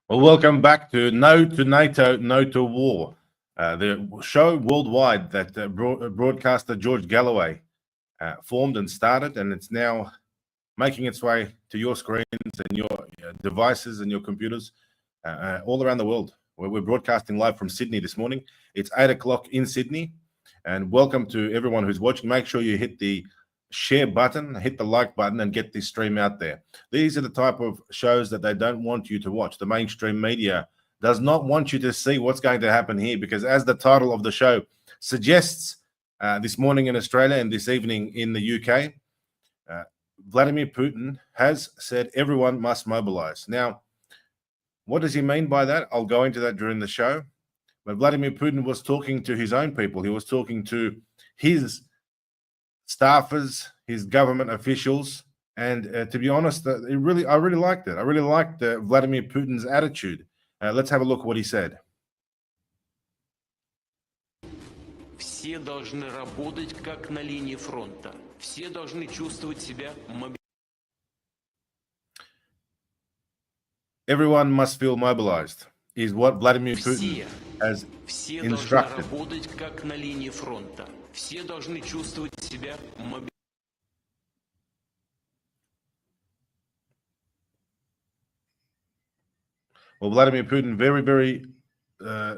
Well, welcome back to No to NATO, No to War, the show worldwide that broadcaster George Galloway formed and started, and it's now making its way to your screens and your devices and your computers all around the world. We're broadcasting live from Sydney this morning. It's 8 o'clock in Sydney, and welcome to everyone who's watching. Make sure you hit the share button, hit the like button, and get this stream out there. These are the type of shows that they don't want you to watch. The mainstream media does not want you to see what's going to happen here, because as the title of the show suggests, this morning in Australia and this evening in the UK, Vladimir Putin has said everyone must mobilize. Now, what does he mean by that? I'll go into that during the show. But Vladimir Putin was talking to his own people. He was talking to his staffers, his government officials, and to be honest, I really liked it. I really liked Vladimir Putin's attitude. Let's have a look at what he said. Все должны работать как на линии фронта. Все должны чувствовать себя Everyone must feel mobilized, is what Vladimir Putin has instructed. Все должны работать как на линии фронта. Все должны чувствовать себя Well, Vladimir Putin, very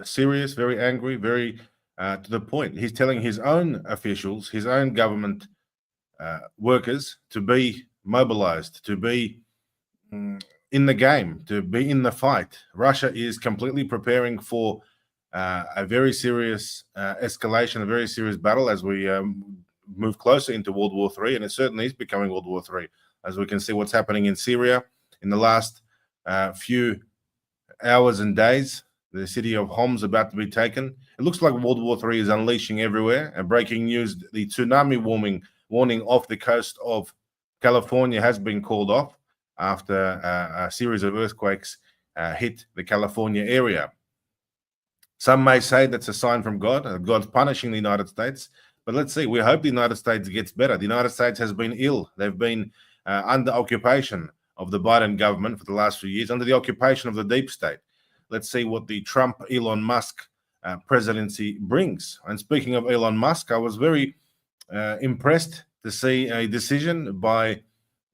serious, very angry, very to the point. He's telling his own officials, his own government workers to be mobilized, to be in the game, to be in the fight. Russia is completely preparing for a very serious escalation, a very serious battle as we move closer into World War III, and it certainly is becoming World War III, as we can see what's happening in Syria in the last few hours and days. The city of Homs about to be taken. It looks like World War III is unleashing everywhere. And breaking news, the tsunami warning off the coast of California has been called off after a series of earthquakes hit the California area. Some may say that's a sign from God. God's punishing the United States. But let's see. We hope the United States gets better. The United States has been ill. They've been under occupation of the Biden government for the last few years, under the occupation of the deep state. Let's see what the Trump-Elon Musk presidency brings. And speaking of Elon Musk, I was very impressed to see a decision by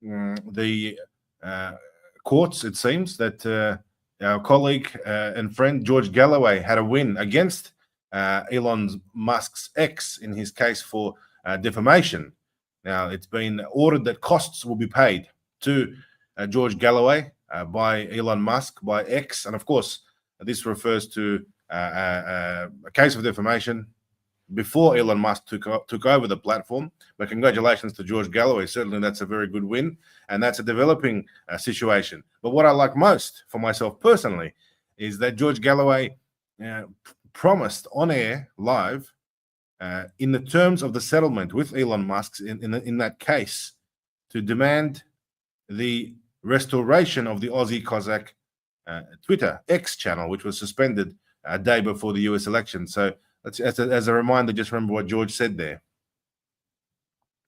the courts. It seems that our colleague and friend George Galloway had a win against Elon Musk's ex in his case for defamation. Now, it's been ordered that costs will be paid to George Galloway by Elon Musk, by X, and of course, this refers to a case of defamation before Elon Musk took over the platform. But congratulations to George Galloway. Certainly, that's a very good win, and that's a developing situation. But what I like most for myself personally is that George Galloway promised on air, live, in the terms of the settlement with Elon Musk in that case, to demand the restoration of the Aussie Cossack Twitter X channel, which was suspended a day before the US election. So as a reminder, just remember what George said there.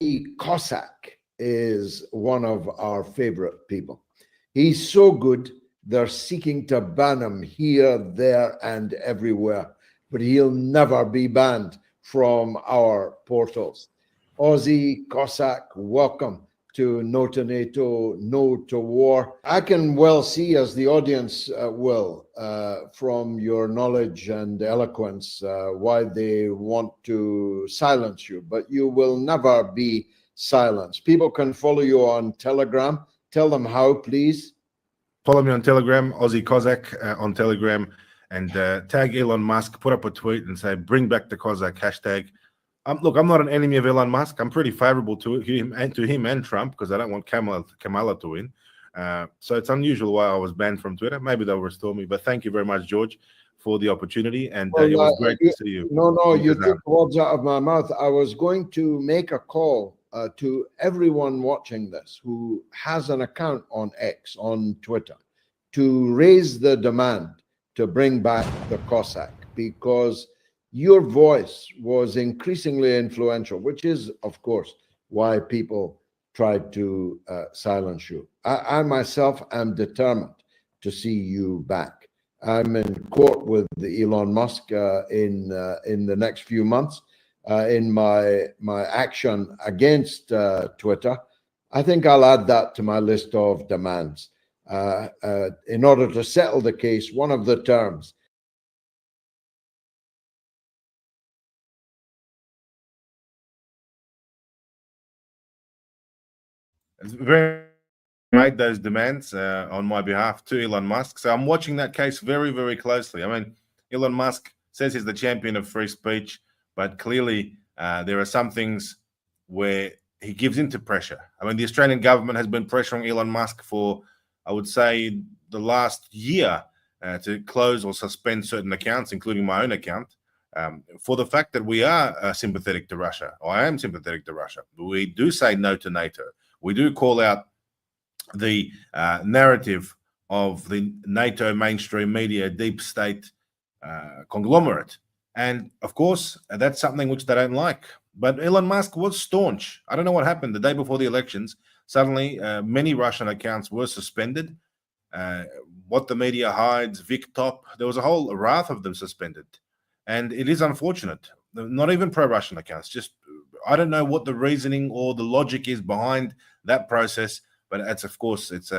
Aussie Cossack is one of our favorite people. He's so good, they're seeking to ban him here, there, and everywhere. But he'll never be banned from our portals. Aussie Cossack, welcome to No to NATO, No to War. I can well see, as the audience will, from your knowledge and eloquence, why they want to silence you, but you will never be silenced. People can follow you on Telegram. Tell them how, please. Follow me on Telegram, Aussie Cossack on Telegram, and tag Elon Musk, put up a tweet and say, bring back the Cossack hashtag. Look, I'm not an enemy of Elon Musk. I'm pretty favorable to him and Trump, because I don't want Kamala to win. So it's unusual why I was banned from Twitter. Maybe they'll restore me. But thank you very much, George, for the opportunity. And it was great to see you. No, you took words out of my mouth. I was going to make a call to everyone watching this who has an account on X, on Twitter, to raise the demand to bring back the Cossack, because your voice was increasingly influential, which is, of course, why people tried to silence you. I myself am determined to see you back. I'm in court with Elon Musk in the next few months in my action against Twitter. I think I'll add that to my list of demands. In order to settle the case, one of the terms It's very made those demands on my behalf to Elon Musk. So I'm watching that case very, very closely. I mean, Elon Musk says he's the champion of free speech, but clearly there are some things where he gives into pressure. I mean, the Australian government has been pressuring Elon Musk for, I would say, the last year to close or suspend certain accounts, including my own account, for the fact that we are sympathetic to Russia. Or I am sympathetic to Russia. We do say no to NATO. We do call out the narrative of the NATO mainstream media deep state conglomerate. And of course, that's something which they don't like. But Elon Musk was staunch. I don't know what happened the day before the elections. Suddenly, many Russian accounts were suspended. What the media hides, VicTop, there was a whole raft of them suspended. And it is unfortunate. Not even pro-Russian accounts. Just, I don't know what the reasoning or the logic is behind that process. But it's, of course, it's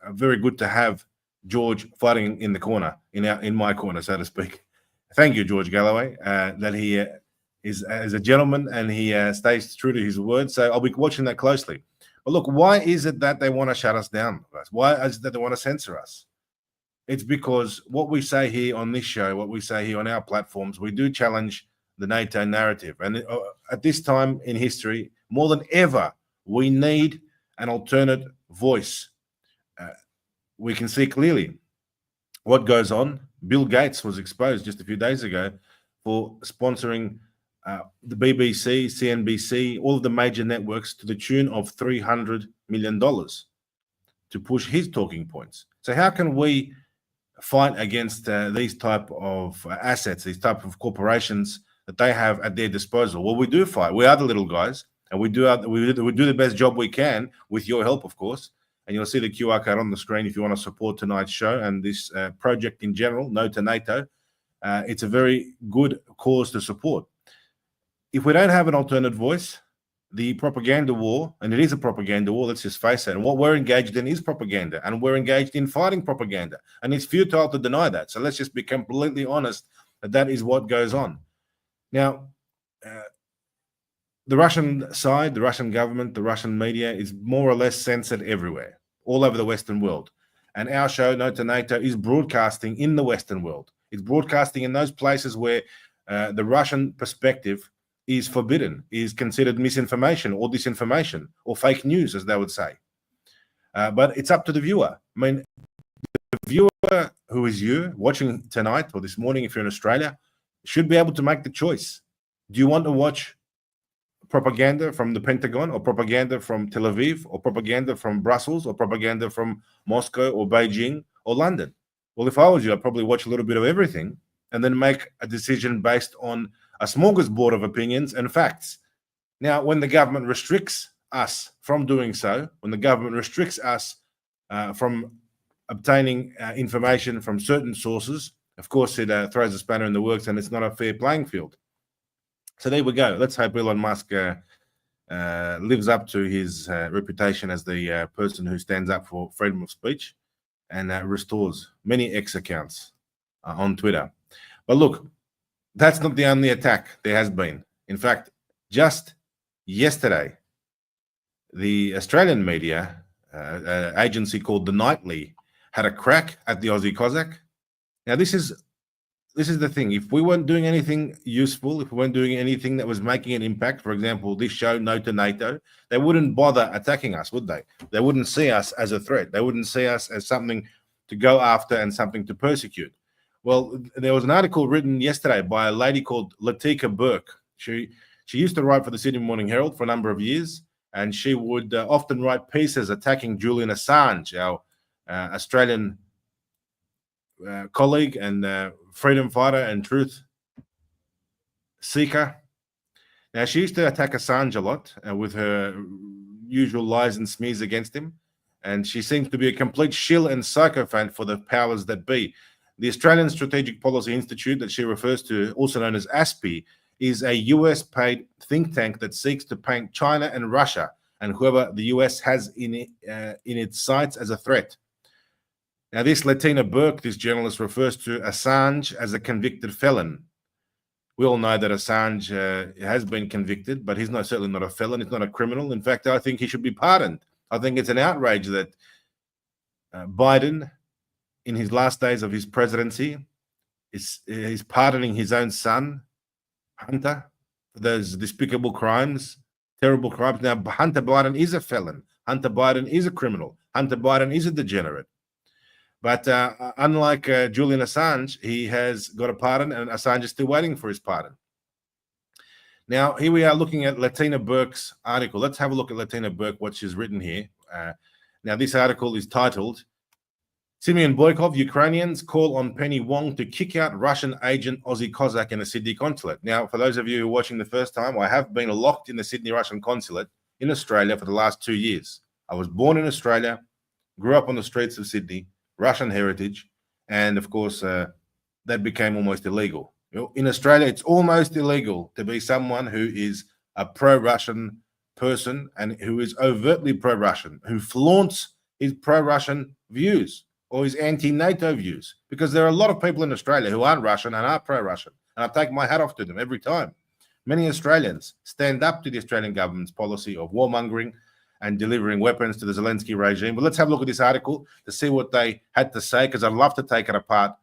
very good to have George fighting in the corner, in my corner, so to speak. Thank you, George Galloway, that he is as a gentleman and he stays true to his word. So I'll be watching that closely. But look, why is it that they want to shut us down? Why is it that they want to censor us? It's because what we say here on this show, what we say here on our platforms, we do challenge the NATO narrative. And at this time in history, more than ever, we need an alternate voice. We can see clearly what goes on. Bill Gates was exposed just a few days ago for sponsoring the BBC, CNBC, all of the major networks to the tune of $300 million to push his talking points. So how can we fight against these type of assets, these type of corporations that they have at their disposal? Well, we do fight. We are the little guys, and we do the best job we can with your help, of course. And you'll see the QR code on the screen if you want to support tonight's show and this project in general, No to NATO. It's a very good cause to support. If we don't have an alternate voice, the propaganda war, and it is a propaganda war, let's just face it, and what we're engaged in is propaganda, and we're engaged in fighting propaganda, and it's futile to deny that. So let's just be completely honest that that is what goes on. Now, the Russian side, the Russian government, the Russian media is more or less censored everywhere, all over the Western world. And our show, No to NATO, is broadcasting in the Western world. It's broadcasting in those places where the Russian perspective is forbidden, is considered misinformation or disinformation or fake news, as they would say. But it's up to the viewer. I mean, the viewer who is you watching tonight or this morning, if you're in Australia, should be able to make the choice. Do you want to watch propaganda from the Pentagon or propaganda from Tel Aviv or propaganda from Brussels or propaganda from Moscow or Beijing or London? Well, if I was you, I'd probably watch a little bit of everything and then make a decision based on a smorgasbord of opinions and facts. Now, when the government restricts us from doing so, when the government restricts us from obtaining information from certain sources, of course, it throws a spanner in the works and it's not a fair playing field. So there we go. Let's hope Elon Musk lives up to his reputation as the person who stands up for freedom of speech and restores many X accounts on Twitter. But look, that's not the only attack there has been. In fact, just yesterday, the Australian media agency called The Nightly had a crack at the Aussie Cossack. Now, this is the thing. If we weren't doing anything useful, if we weren't doing anything that was making an impact, for example, this show, No to NATO, they wouldn't bother attacking us, would they? They wouldn't see us as a threat. They wouldn't see us as something to go after and something to persecute. Well, there was an article written yesterday by a lady called Latika Burke. She used to write for the Sydney Morning Herald for a number of years, and she would often write pieces attacking Julian Assange, our Australian colleague and freedom fighter and truth seeker. Now, she used to attack Assange a lot with her usual lies and smears against him. and she seems to be a complete shill and sycophant for the powers that be. The Australian Strategic Policy Institute that she refers to, also known as ASPI, is a US-paid think tank that seeks to paint China and Russia and whoever the US has in its sights as a threat. Now, this Latina Burke, this journalist, refers to Assange as a convicted felon. We all know that Assange has been convicted, but he's certainly not a felon. He's not a criminal. In fact, I think he should be pardoned. I think it's an outrage that Biden, in his last days of his presidency, is pardoning his own son, Hunter, for those despicable crimes, terrible crimes. Now, Hunter Biden is a felon. Hunter Biden is a criminal. Hunter Biden is a degenerate. But unlike Julian Assange, he has got a pardon, and Assange is still waiting for his pardon. Now, here we are looking at Latina Burke's article. Let's have a look at Latina Burke, what she's written here. Now, this article is titled, Simeon Boykov, Ukrainians call on Penny Wong to kick out Russian agent Aussie Cossack in the Sydney consulate. Now, for those of you who are watching the first time, I have been locked in the Sydney Russian consulate in Australia for the last 2 years. I was born in Australia, grew up on the streets of Sydney, Russian heritage, and of course, that became almost illegal. In Australia, it's almost illegal to be someone who is a pro-Russian person and who is overtly pro-Russian, who flaunts his pro-Russian views or his anti-NATO views, because there are a lot of people in Australia who aren't Russian and are pro-Russian, and I take my hat off to them every time. Many Australians stand up to the Australian government's policy of warmongering and delivering weapons to the Zelensky regime. But let's have a look at this article to see what they had to say, because I'd love to take it apart.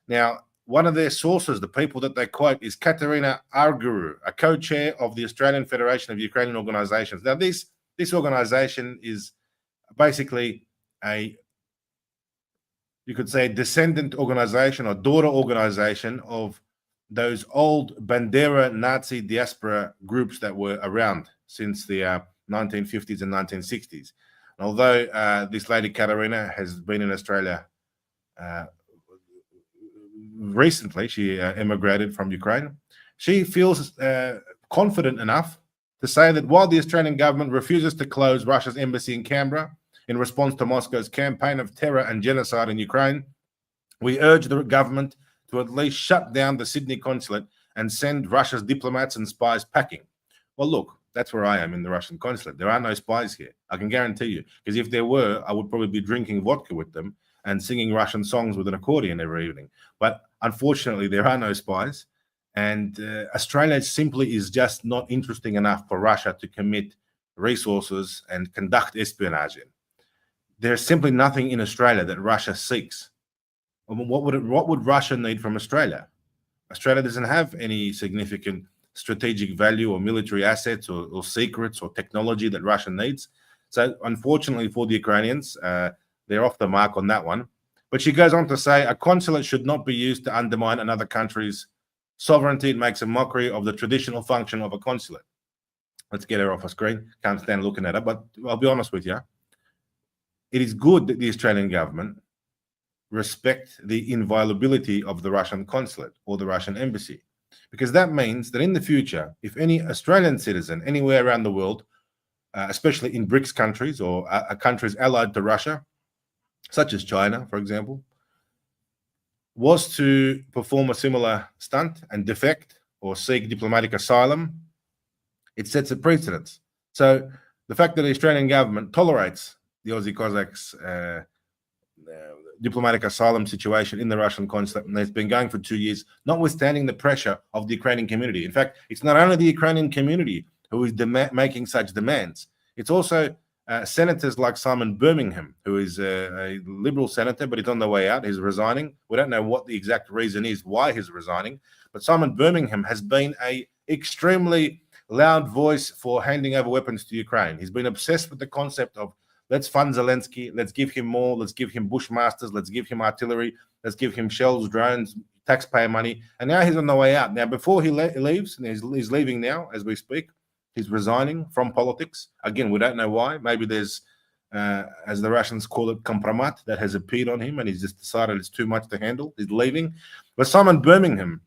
Now, one of their sources, the people that they quote, is Katerina Arguru, a co-chair of the Australian Federation of Ukrainian Organizations. Now, this organization is basically you could say, descendant organization or daughter organization of those old Bandera Nazi diaspora groups that were around since the 1950s and 1960s. And although this lady Katerina has been in Australia recently, she emigrated from Ukraine, she feels confident enough to say that while the Australian government refuses to close Russia's embassy in Canberra in response to Moscow's campaign of terror and genocide in Ukraine, we urge the government to at least shut down the Sydney consulate and send Russia's diplomats and spies packing. Well, look, that's where I am in the Russian consulate. There are no spies here. I can guarantee you, because if there were, I would probably be drinking vodka with them and singing Russian songs with an accordion every evening. But unfortunately, there are no spies. And Australia simply is just not interesting enough for Russia to commit resources and conduct espionage in. There's simply nothing in Australia that Russia seeks. What would Russia need from Australia? Australia doesn't have any significant strategic value or military assets or secrets or technology that Russia needs. So unfortunately for the Ukrainians, they're off the mark on that one. But she goes on to say, a consulate should not be used to undermine another country's sovereignty. It makes a mockery of the traditional function of a consulate. Let's get her off a screen. Can't stand looking at her, but I'll be honest with you. It is good that the Australian government respect the inviolability of the Russian consulate or the Russian embassy, because that means that in the future, if any Australian citizen anywhere around the world, especially in BRICS countries or countries allied to Russia, such as China, for example, was to perform a similar stunt and defect or seek diplomatic asylum, it sets a precedence. So the fact that the Australian government tolerates the Aussie Cossacks diplomatic asylum situation in the Russian consulate, and it's been going for 2 years, notwithstanding the pressure of the Ukrainian community. In fact, it's not only the Ukrainian community who is making such demands, it's also senators like Simon Birmingham, who is a Liberal senator, but he's on the way out. He's resigning. We don't know what the exact reason is why he's resigning, but Simon Birmingham has been an extremely loud voice for handing over weapons to Ukraine. He's been obsessed with the concept of let's fund Zelensky, let's give him more, let's give him Bushmasters, let's give him artillery, let's give him shells, drones, taxpayer money. And now he's on the way out. Now, before he leaves, and he's leaving now as we speak, he's resigning from politics. Again, we don't know why. Maybe there's, as the Russians call it, compromat that has appeared on him, and he's just decided it's too much to handle. He's leaving. But Simon Birmingham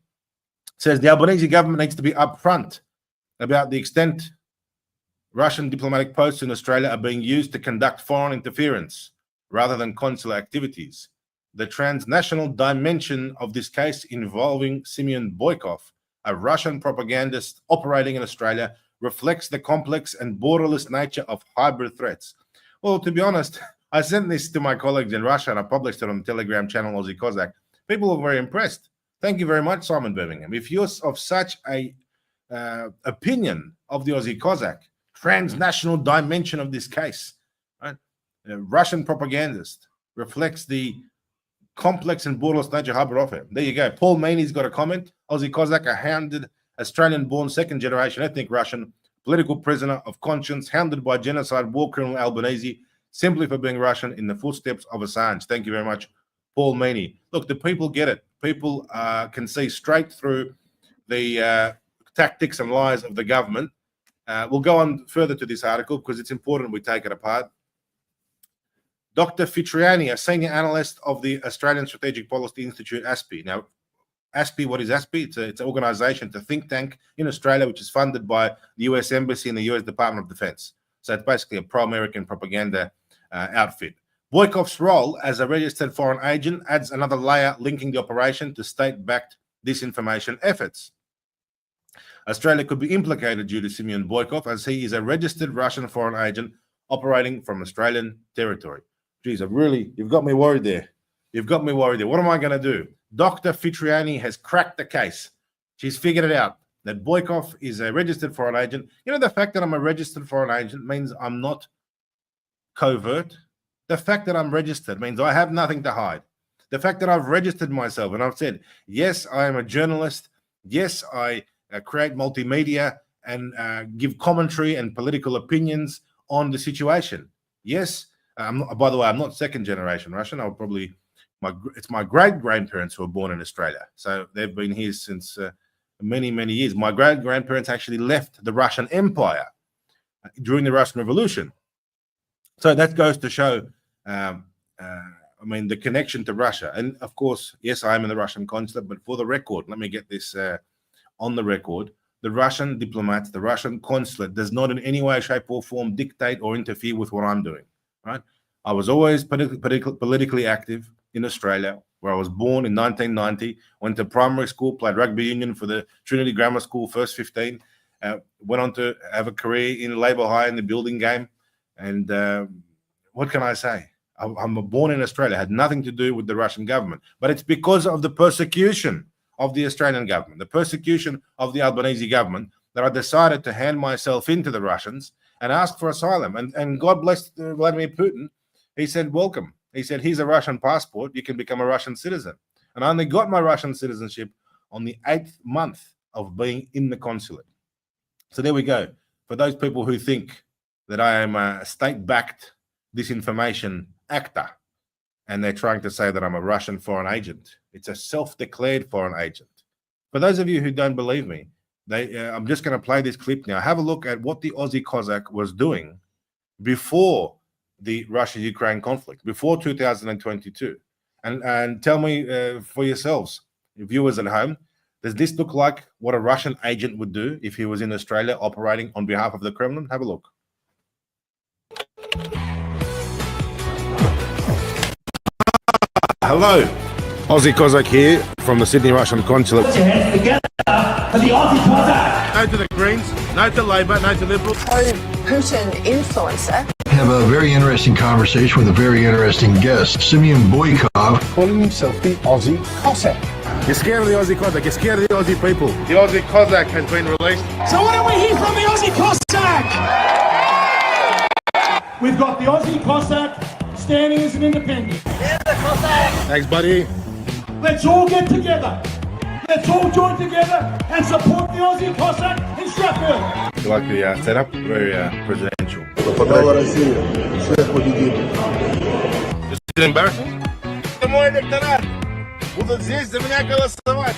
says the Albanese government needs to be upfront about the extent Russian diplomatic posts in Australia are being used to conduct foreign interference rather than consular activities. The transnational dimension of this case involving Semyon Boykov, a Russian propagandist operating in Australia, reflects the complex and borderless nature of hybrid threats. Well, to be honest, I sent this to my colleagues in Russia and I published it on the Telegram channel Aussie Cossack. People were very impressed. Thank you very much, Simon Birmingham. If you're of such a opinion of the Aussie Cossack, transnational dimension of this case, right? Russian propagandist reflects the complex and borderless nature of hybrid warfare. There you go. Paul Meany's got a comment. Aussie Cossack, a hounded Australian-born second-generation ethnic Russian, political prisoner of conscience, hounded by genocide war criminal Albanese, simply for being Russian in the footsteps of Assange. Thank you very much, Paul Meany. Look, the people get it. People can see straight through the tactics and lies of the government. We'll go on further to this article because it's important we take it apart. Dr. Fitriani, a senior analyst of the Australian Strategic Policy Institute, ASPI. Now, ASPI, what is ASPI? It's an organization, it's a think tank in Australia, which is funded by the US Embassy and the US Department of Defense. So it's basically a pro-American propaganda outfit. Boykov's role as a registered foreign agent adds another layer linking the operation to state-backed disinformation efforts. Australia could be implicated due to Semyon Boykov, as he is a registered Russian foreign agent operating from Australian territory. Geez, you've got me worried there. You've got me worried there. What am I going to do? Dr. Fitriani has cracked the case. She's figured it out, that Boykov is a registered foreign agent. You know, the fact that I'm a registered foreign agent means I'm not covert. The fact that I'm registered means I have nothing to hide. The fact that I've registered myself and I've said, yes, I am a journalist. Yes, I create multimedia and give commentary and political opinions on the situation. Yes, by the way, I'm not second generation Russian. I'll probably, it's my great-grandparents who were born in Australia. So they've been here since many, many years. My great-grandparents actually left the Russian Empire during the Russian Revolution. So that goes to show, the connection to Russia. And of course, yes, I am in the Russian consulate, but for the record, let me get this on the record. The Russian diplomats, the Russian consulate does not in any way, shape or form dictate or interfere with what I'm doing, right? I was always politically active in Australia, where I was born in 1990, went to primary school, played rugby union for the Trinity Grammar School, first 15, went on to have a career in Labour High in the building game. And what can I say? I'm born in Australia, had nothing to do with the Russian government, but it's because of the persecution of the Australian government, the persecution of the Albanese government, that I decided to hand myself into the Russians and ask for asylum. And God bless Vladimir Putin. He said, welcome. He said, here's a Russian passport. You can become a Russian citizen. And I only got my Russian citizenship on the 8th month of being in the consulate. So there we go. For those people who think that I am a state-backed disinformation actor, and they're trying to say that I'm a Russian foreign agent. It's a self-declared foreign agent. For those of you who don't believe me, I'm just going to play this clip now. Have a look at what the Aussie Cossack was doing before the Russia-Ukraine conflict, before 2022. And tell me for yourselves, viewers at home, does this look like what a Russian agent would do if he was in Australia operating on behalf of the Kremlin? Have a look. Hello, Aussie Cossack here from the Sydney Russian Consulate. Put your hands together for the Aussie Cossack. No to the Greens, no to Labor, no to Liberals. Putin influencer. Have a very interesting conversation with a very interesting guest, Semyon Boykov. Calling himself the Aussie Cossack. You're scared of the Aussie Cossack, you're scared of the Aussie people. The Aussie Cossack has been released. So what do we hear from the Aussie Cossack? We've got the Aussie Cossack standing as an independent. Here's the Cossack. Thanks, buddy. Let's all get together. Let's all join together and support the Aussie Cossack in Strathfield. You like the setup? Very presidential. Is it embarrassing?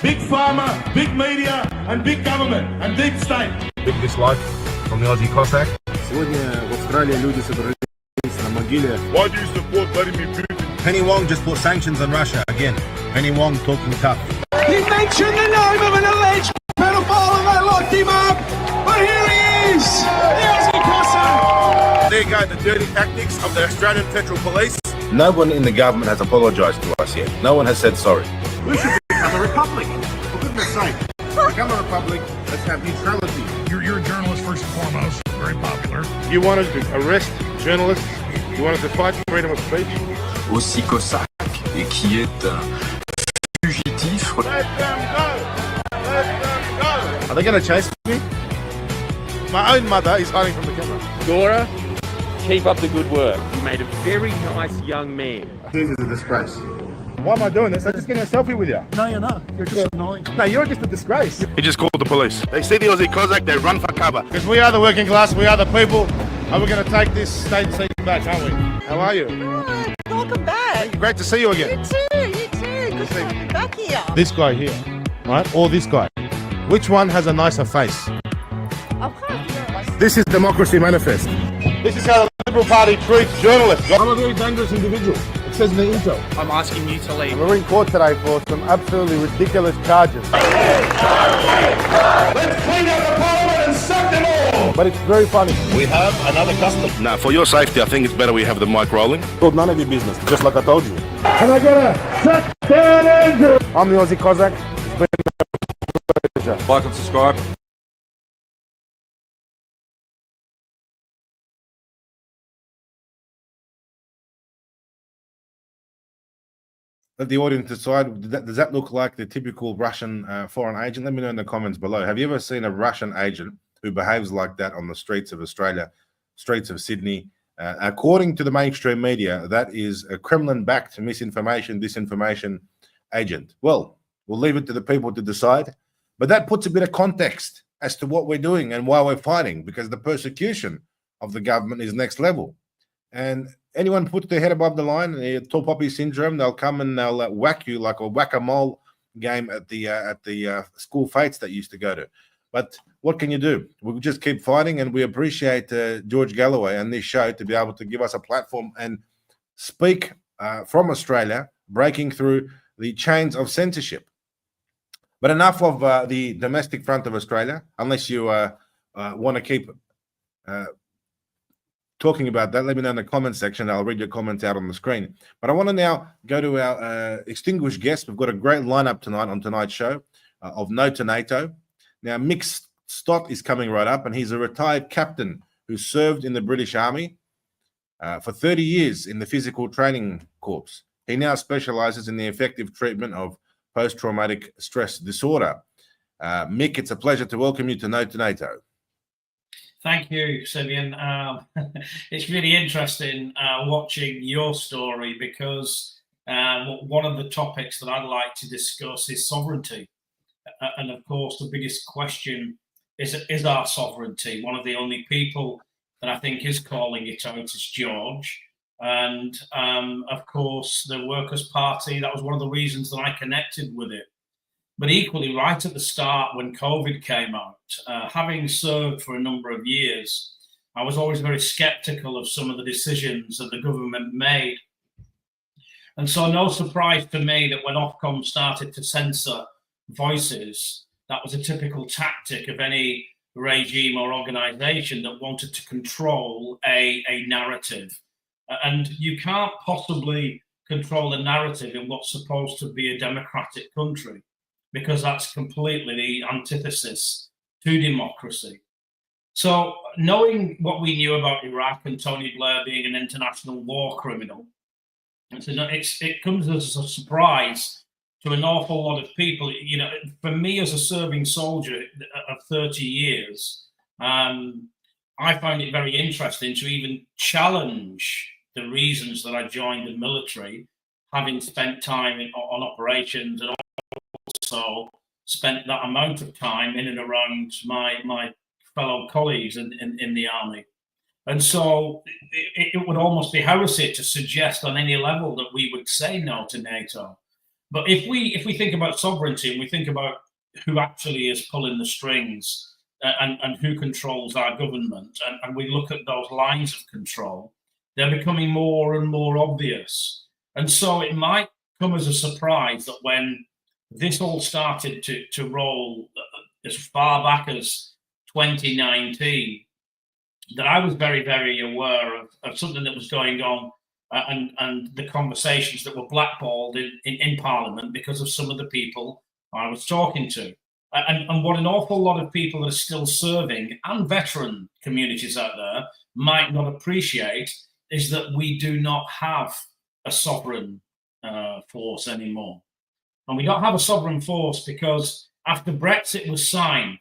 Big pharma, big media, and big government, and deep state. Big dislike from the Aussie Cossack. Сегодня в Австралии люди собрались на могиле. Why do you support Vladimir Putin? Penny Wong just put sanctions on Russia again. Penny Wong talking tough. He mentioned the name of an alleged pedophile and they locked him up. But here he is, the Aussie Cossack. there go the dirty tactics of the Australian Federal Police. No one in the government has apologised to us yet. No one has said sorry. We should become a republic. For goodness sake. Become a republic. Let's have neutrality. You're a journalist first and foremost. Very popular. You wanted to arrest journalists. You wanted to fight for freedom of speech. Aussie Cossack, et qui est un fugitif. Let them go! Let them go! Are they going to chase me? My own mother is hiding from the camera. Dora, keep up the good work. You made a very nice young man. This is a disgrace. Why am I doing this? I'm just getting a selfie with you. No, you're not. You're just annoying. No, you're just a disgrace. He just called the police. They see the Aussie Cossack, they run for cover. Because we are the working class, we are the people, and we're going to take this state seat back, aren't we? How are you? Good. Welcome back. Great to see you again. You too. Good to have you back here. This guy here, right? Or this guy. Which one has a nicer face? This is Democracy Manifest. This is how the Liberal Party treats journalists. I'm a very dangerous individual. It says in the intro. I'm asking you to leave. We're in court today for some absolutely ridiculous charges. Let's clean out the parliament and sack them all! But it's very funny. We have another custom. Now, for your safety, I think it's better we have the mic rolling. Well, none of your business, just like I told you. And I gotta set down Andrew! I'm the Aussie Cossack. It's been a pleasure. Like and subscribe. Let the audience decide, does that look like the typical Russian foreign agent? Let me know in the comments below. Have you ever seen a Russian agent who behaves like that on the streets of Australia, streets of Sydney? According to the mainstream media, that is a Kremlin-backed misinformation, disinformation agent. Well, we'll leave it to the people to decide. But that puts a bit of context as to what we're doing and why we're fighting, because the persecution of the government is next level. And anyone puts their head above the line, tall poppy syndrome, they'll come and they'll whack you like a whack-a-mole game at the school fetes that you used to go to. But what can you do? We'll just keep fighting, and we appreciate George Galloway and this show to be able to give us a platform and speak from Australia, breaking through the chains of censorship. But enough of the domestic front of Australia, unless you want to keep talking about that. Let me know in the comment section. I'll read your comments out on the screen. But I want to now go to our extinguished guest. We've got a great lineup tonight on tonight's show of No2Nato. Now, Mick Stott is coming right up, and he's a retired captain who served in the British Army for 30 years in the Physical Training Corps. He now specialises in the effective treatment of post-traumatic stress disorder. Mick, it's a pleasure to welcome you to No2Nato. Thank you, Simeon. It's really interesting watching your story, because one of the topics that I'd like to discuss is sovereignty. And of course, the biggest question is our sovereignty. One of the only people that I think is calling it out is George. And of course, the Workers' Party, that was one of the reasons that I connected with it. But equally, right at the start, when COVID came out, having served for a number of years, I was always very skeptical of some of the decisions that the government made. And so no surprise to me that when Ofcom started to censor voices, that was a typical tactic of any regime or organisation that wanted to control a narrative. And you can't possibly control a narrative in what's supposed to be a democratic country, because that's completely the antithesis to democracy. So knowing what we knew about Iraq and Tony Blair being an international war criminal, it comes as a surprise to an awful lot of people. You know, for me as a serving soldier of 30 years, I find it very interesting to even challenge the reasons that I joined the military, having spent time on operations and also spent that amount of time in and around my fellow colleagues in the army. And so it would almost be heresy to suggest on any level that we would say no to NATO. But if we think about sovereignty and we think about who actually is pulling the strings and who controls our government, and we look at those lines of control, they're becoming more and more obvious. And so it might come as a surprise that when this all started to roll as far back as 2019, that I was very, very aware of something that was going on and the conversations that were blackballed in Parliament because of some of the people I was talking to. And what an awful lot of people that are still serving and veteran communities out there might not appreciate is that we do not have a sovereign force anymore. And we don't have a sovereign force because after Brexit was signed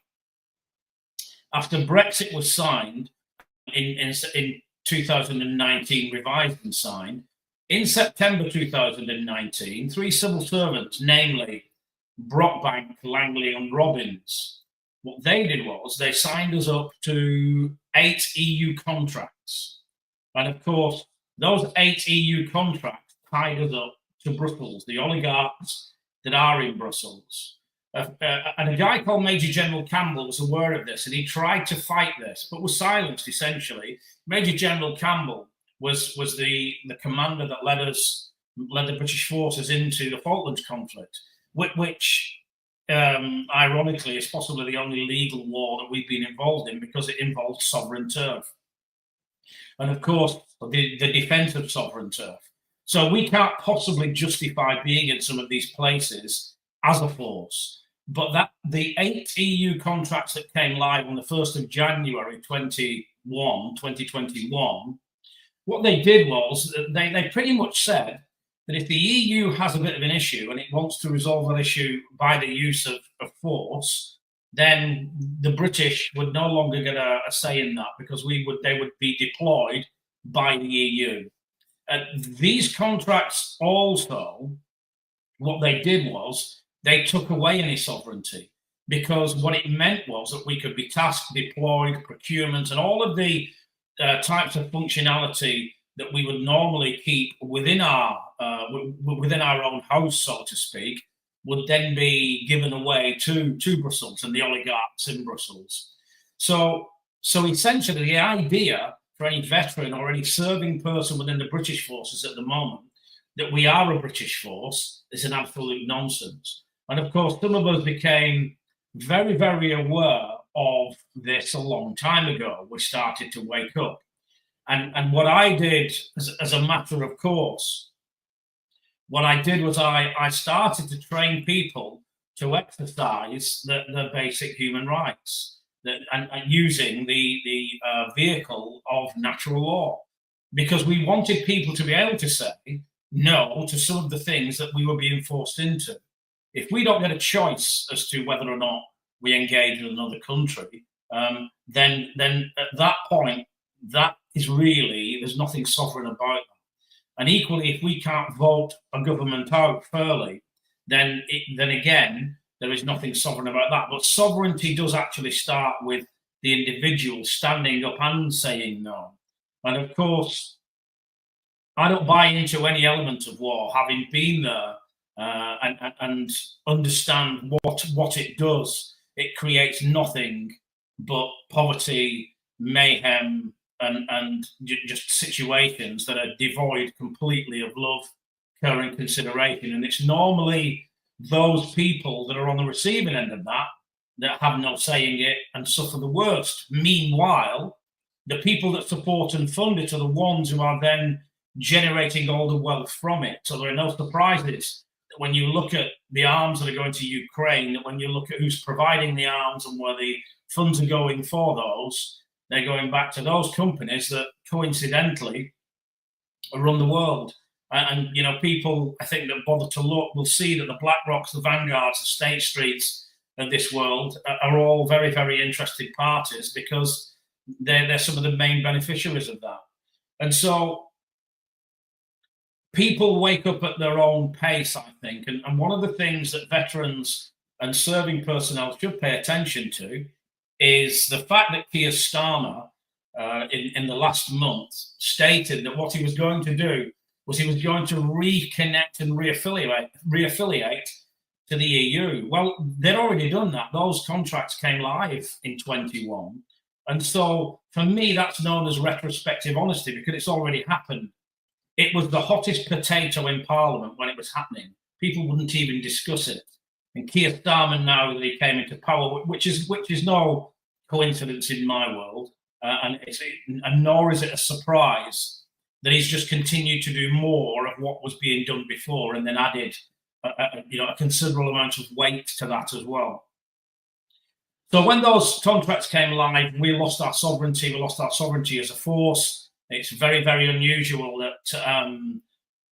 in 2019, revised and signed, in September 2019, 3 civil servants, namely Brockbank, Langley and Robbins, what they did was they signed us up to 8 EU contracts. And of course, those 8 EU contracts tied us up to Brussels, the oligarchs that are in Brussels. And a guy called Major General Campbell was aware of this, and he tried to fight this, but was silenced essentially. Major General Campbell was the commander that led the British forces into the Falklands conflict, which ironically is possibly the only legal war that we've been involved in because it involved sovereign turf. And of course, the defense of sovereign turf. So we can't possibly justify being in some of these places as a force. But the 8 EU contracts that came live on the 1st of January 2021, what they did was they pretty much said that if the EU has a bit of an issue and it wants to resolve that issue by the use of force, then the British would no longer get a say in that because they would be deployed by the EU. These contracts also, what they did was they took away any sovereignty, because what it meant was that we could be tasked, deployed, procurement, and all of the types of functionality that we would normally keep within our own house, so to speak, would then be given away to Brussels and the oligarchs in Brussels. So essentially, the idea for any veteran or any serving person within the British forces at the moment that we are a British force is an absolute nonsense. And of course, some of us became very, very aware of this a long time ago. We started to wake up. And what I did as a matter of course, what I did was I started to train people to exercise the basic human rights and using the vehicle of natural law, because we wanted people to be able to say no to some of the things that we were being forced into. If we don't get a choice as to whether or not we engage with another country, then at that point, that is really, there's nothing sovereign about that. And equally, if we can't vote a government out fairly, then again, there is nothing sovereign about that. But sovereignty does actually start with the individual standing up and saying no. And of course, I don't buy into any element of war, having been there and understand what it does. It creates nothing but poverty, mayhem, and just situations that are devoid completely of love, care, and consideration. And it's normally those people that are on the receiving end of that have no say in it and suffer the worst. Meanwhile, the people that support and fund it are the ones who are then generating all the wealth from it. So there are no surprises that when you look at the arms that are going to Ukraine, that when you look at who's providing the arms and where the funds are going for those, they're going back to those companies that coincidentally run the world. And you know, people, I think, that bother to look will see that the BlackRocks, the Vanguards, the State Streets of this world are all very, very interested parties, because they're some of the main beneficiaries of that. And so people wake up at their own pace, I think. And one of the things that veterans and serving personnel should pay attention to is the fact that Keir Starmer in the last month stated that what he was going to do was he was going to reconnect and reaffiliate to the EU. Well, they'd already done that. Those contracts came live in 21. And so for me, that's known as retrospective honesty, because it's already happened. It was the hottest potato in Parliament when it was happening. People wouldn't even discuss it. And Keir Starmer, now that he came into power, which is no coincidence in my world, and nor is it a surprise that he's just continued to do more of what was being done before, and then added a considerable amount of weight to that as well. So when those contracts came live, we lost our sovereignty. We lost our sovereignty as a force. It's very, very unusual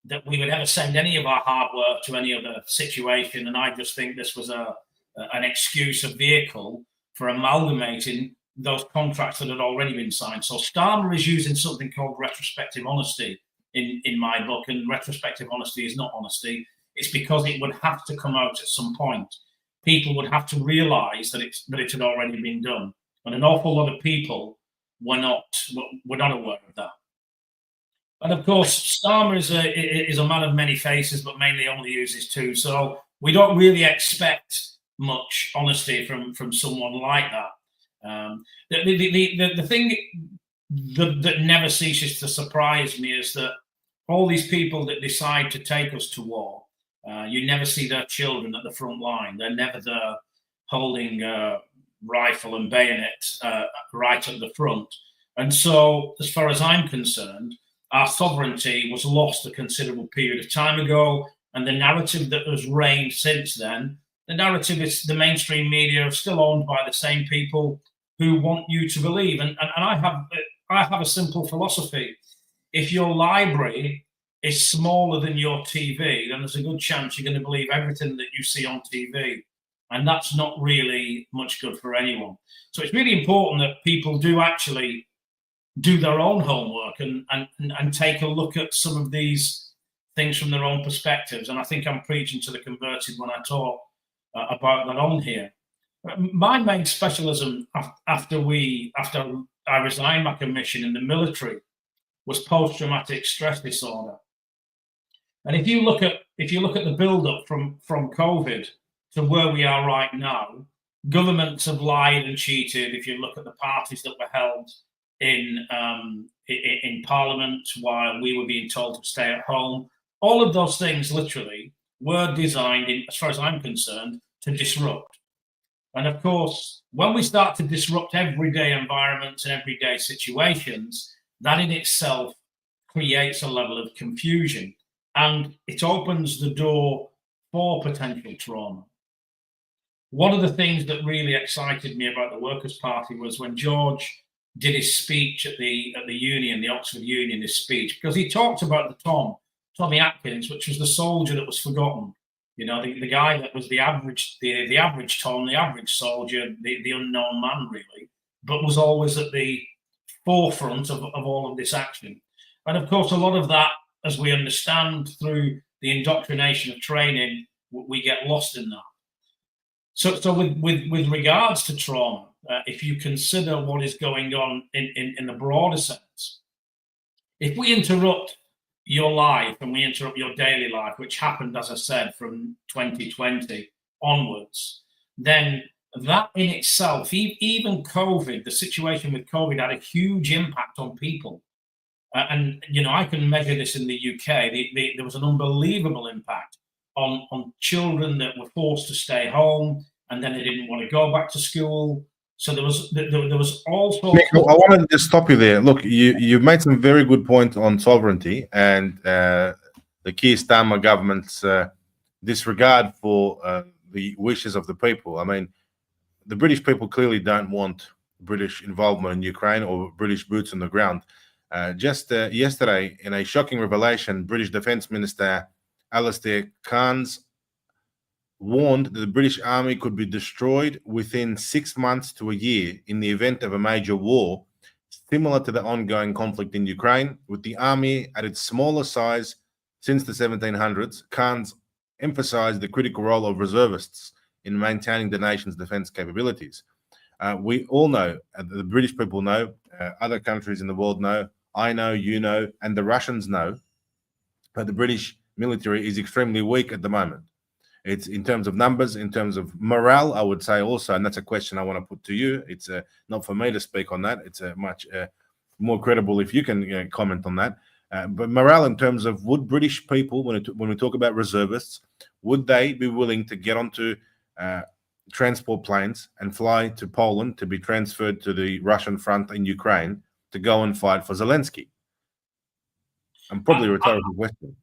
that we would ever send any of our hard work to any other situation. And I just think this was an excuse, a vehicle for amalgamating those contracts that had already been signed. So Starmer is using something called retrospective honesty in my book, and retrospective honesty is not honesty. It's because it would have to come out at some point. People would have to realise that it had already been done, and an awful lot of people were not aware of that. And of course, Starmer is a man of many faces, but mainly only uses two. So we don't really expect much honesty from someone like that. The thing that never ceases to surprise me is that all these people that decide to take us to war, you never see their children at the front line. They're never there holding rifle and bayonet right at the front. And so, as far as I'm concerned, our sovereignty was lost a considerable period of time ago, and the narrative that has reigned since then, the narrative is the mainstream media are still owned by the same people who want you to believe. And I have a simple philosophy. If your library is smaller than your TV, then there's a good chance you're going to believe everything that you see on TV. And that's not really much good for anyone. So it's really important that people do actually do their own homework and take a look at some of these things from their own perspectives. And I think I'm preaching to the converted when I talk about that on here. My main specialism after I resigned my commission in the military was post-traumatic stress disorder. And if you look at the build-up from COVID to where we are right now, governments have lied and cheated. If you look at the parties that were held in Parliament while we were being told to stay at home, all of those things literally were designed, as far as I'm concerned, to disrupt. And of course, when we start to disrupt everyday environments and everyday situations, that in itself creates a level of confusion, and it opens the door for potential trauma. One of the things that really excited me about the Workers' Party was when George did his speech at the Union, the Oxford Union, his speech, because he talked about the Tommy Atkins, which was the soldier that was forgotten. You know, the guy that was the average Tom, the average soldier, the unknown man, really, but was always at the forefront of all of this action. And of course, a lot of that, as we understand through the indoctrination of training, we get lost in that. So with regards to trauma, if you consider what is going on in the broader sense, if we interrupt your life and we interrupt your daily life, which happened, as I said, from 2020 onwards, then that in itself, even COVID, the situation with COVID had a huge impact on people. And, you know, I can measure this in the UK. There was an unbelievable impact on children that were forced to stay home, and then they didn't want to go back to school. So there was all sorts. Mick, I want to just stop you there. Look, you've made some very good points on sovereignty and the Keir Starmer government's disregard for the wishes of the people. I mean, the British people clearly don't want British involvement in Ukraine or British boots on the ground. Just yesterday, in a shocking revelation, British Defence Minister Alastair Cairns warned that the British Army could be destroyed within 6 months to a year in the event of a major war, similar to the ongoing conflict in Ukraine. With the army at its smallest size since the 1700s, Cairns emphasised the critical role of reservists in maintaining the nation's defence capabilities. We all know, the British people know, other countries in the world know, I know, you know, and the Russians know that the British military is extremely weak at the moment. It's in terms of numbers, in terms of morale, I would say also, and that's a question I want to put to you. It's not for me to speak on that. It's much more credible if you can comment on that. But morale in terms of, would British people, when we talk about reservists, would they be willing to get onto transport planes and fly to Poland to be transferred to the Russian front in Ukraine to go and fight for Zelensky? I'm probably a rhetorical question.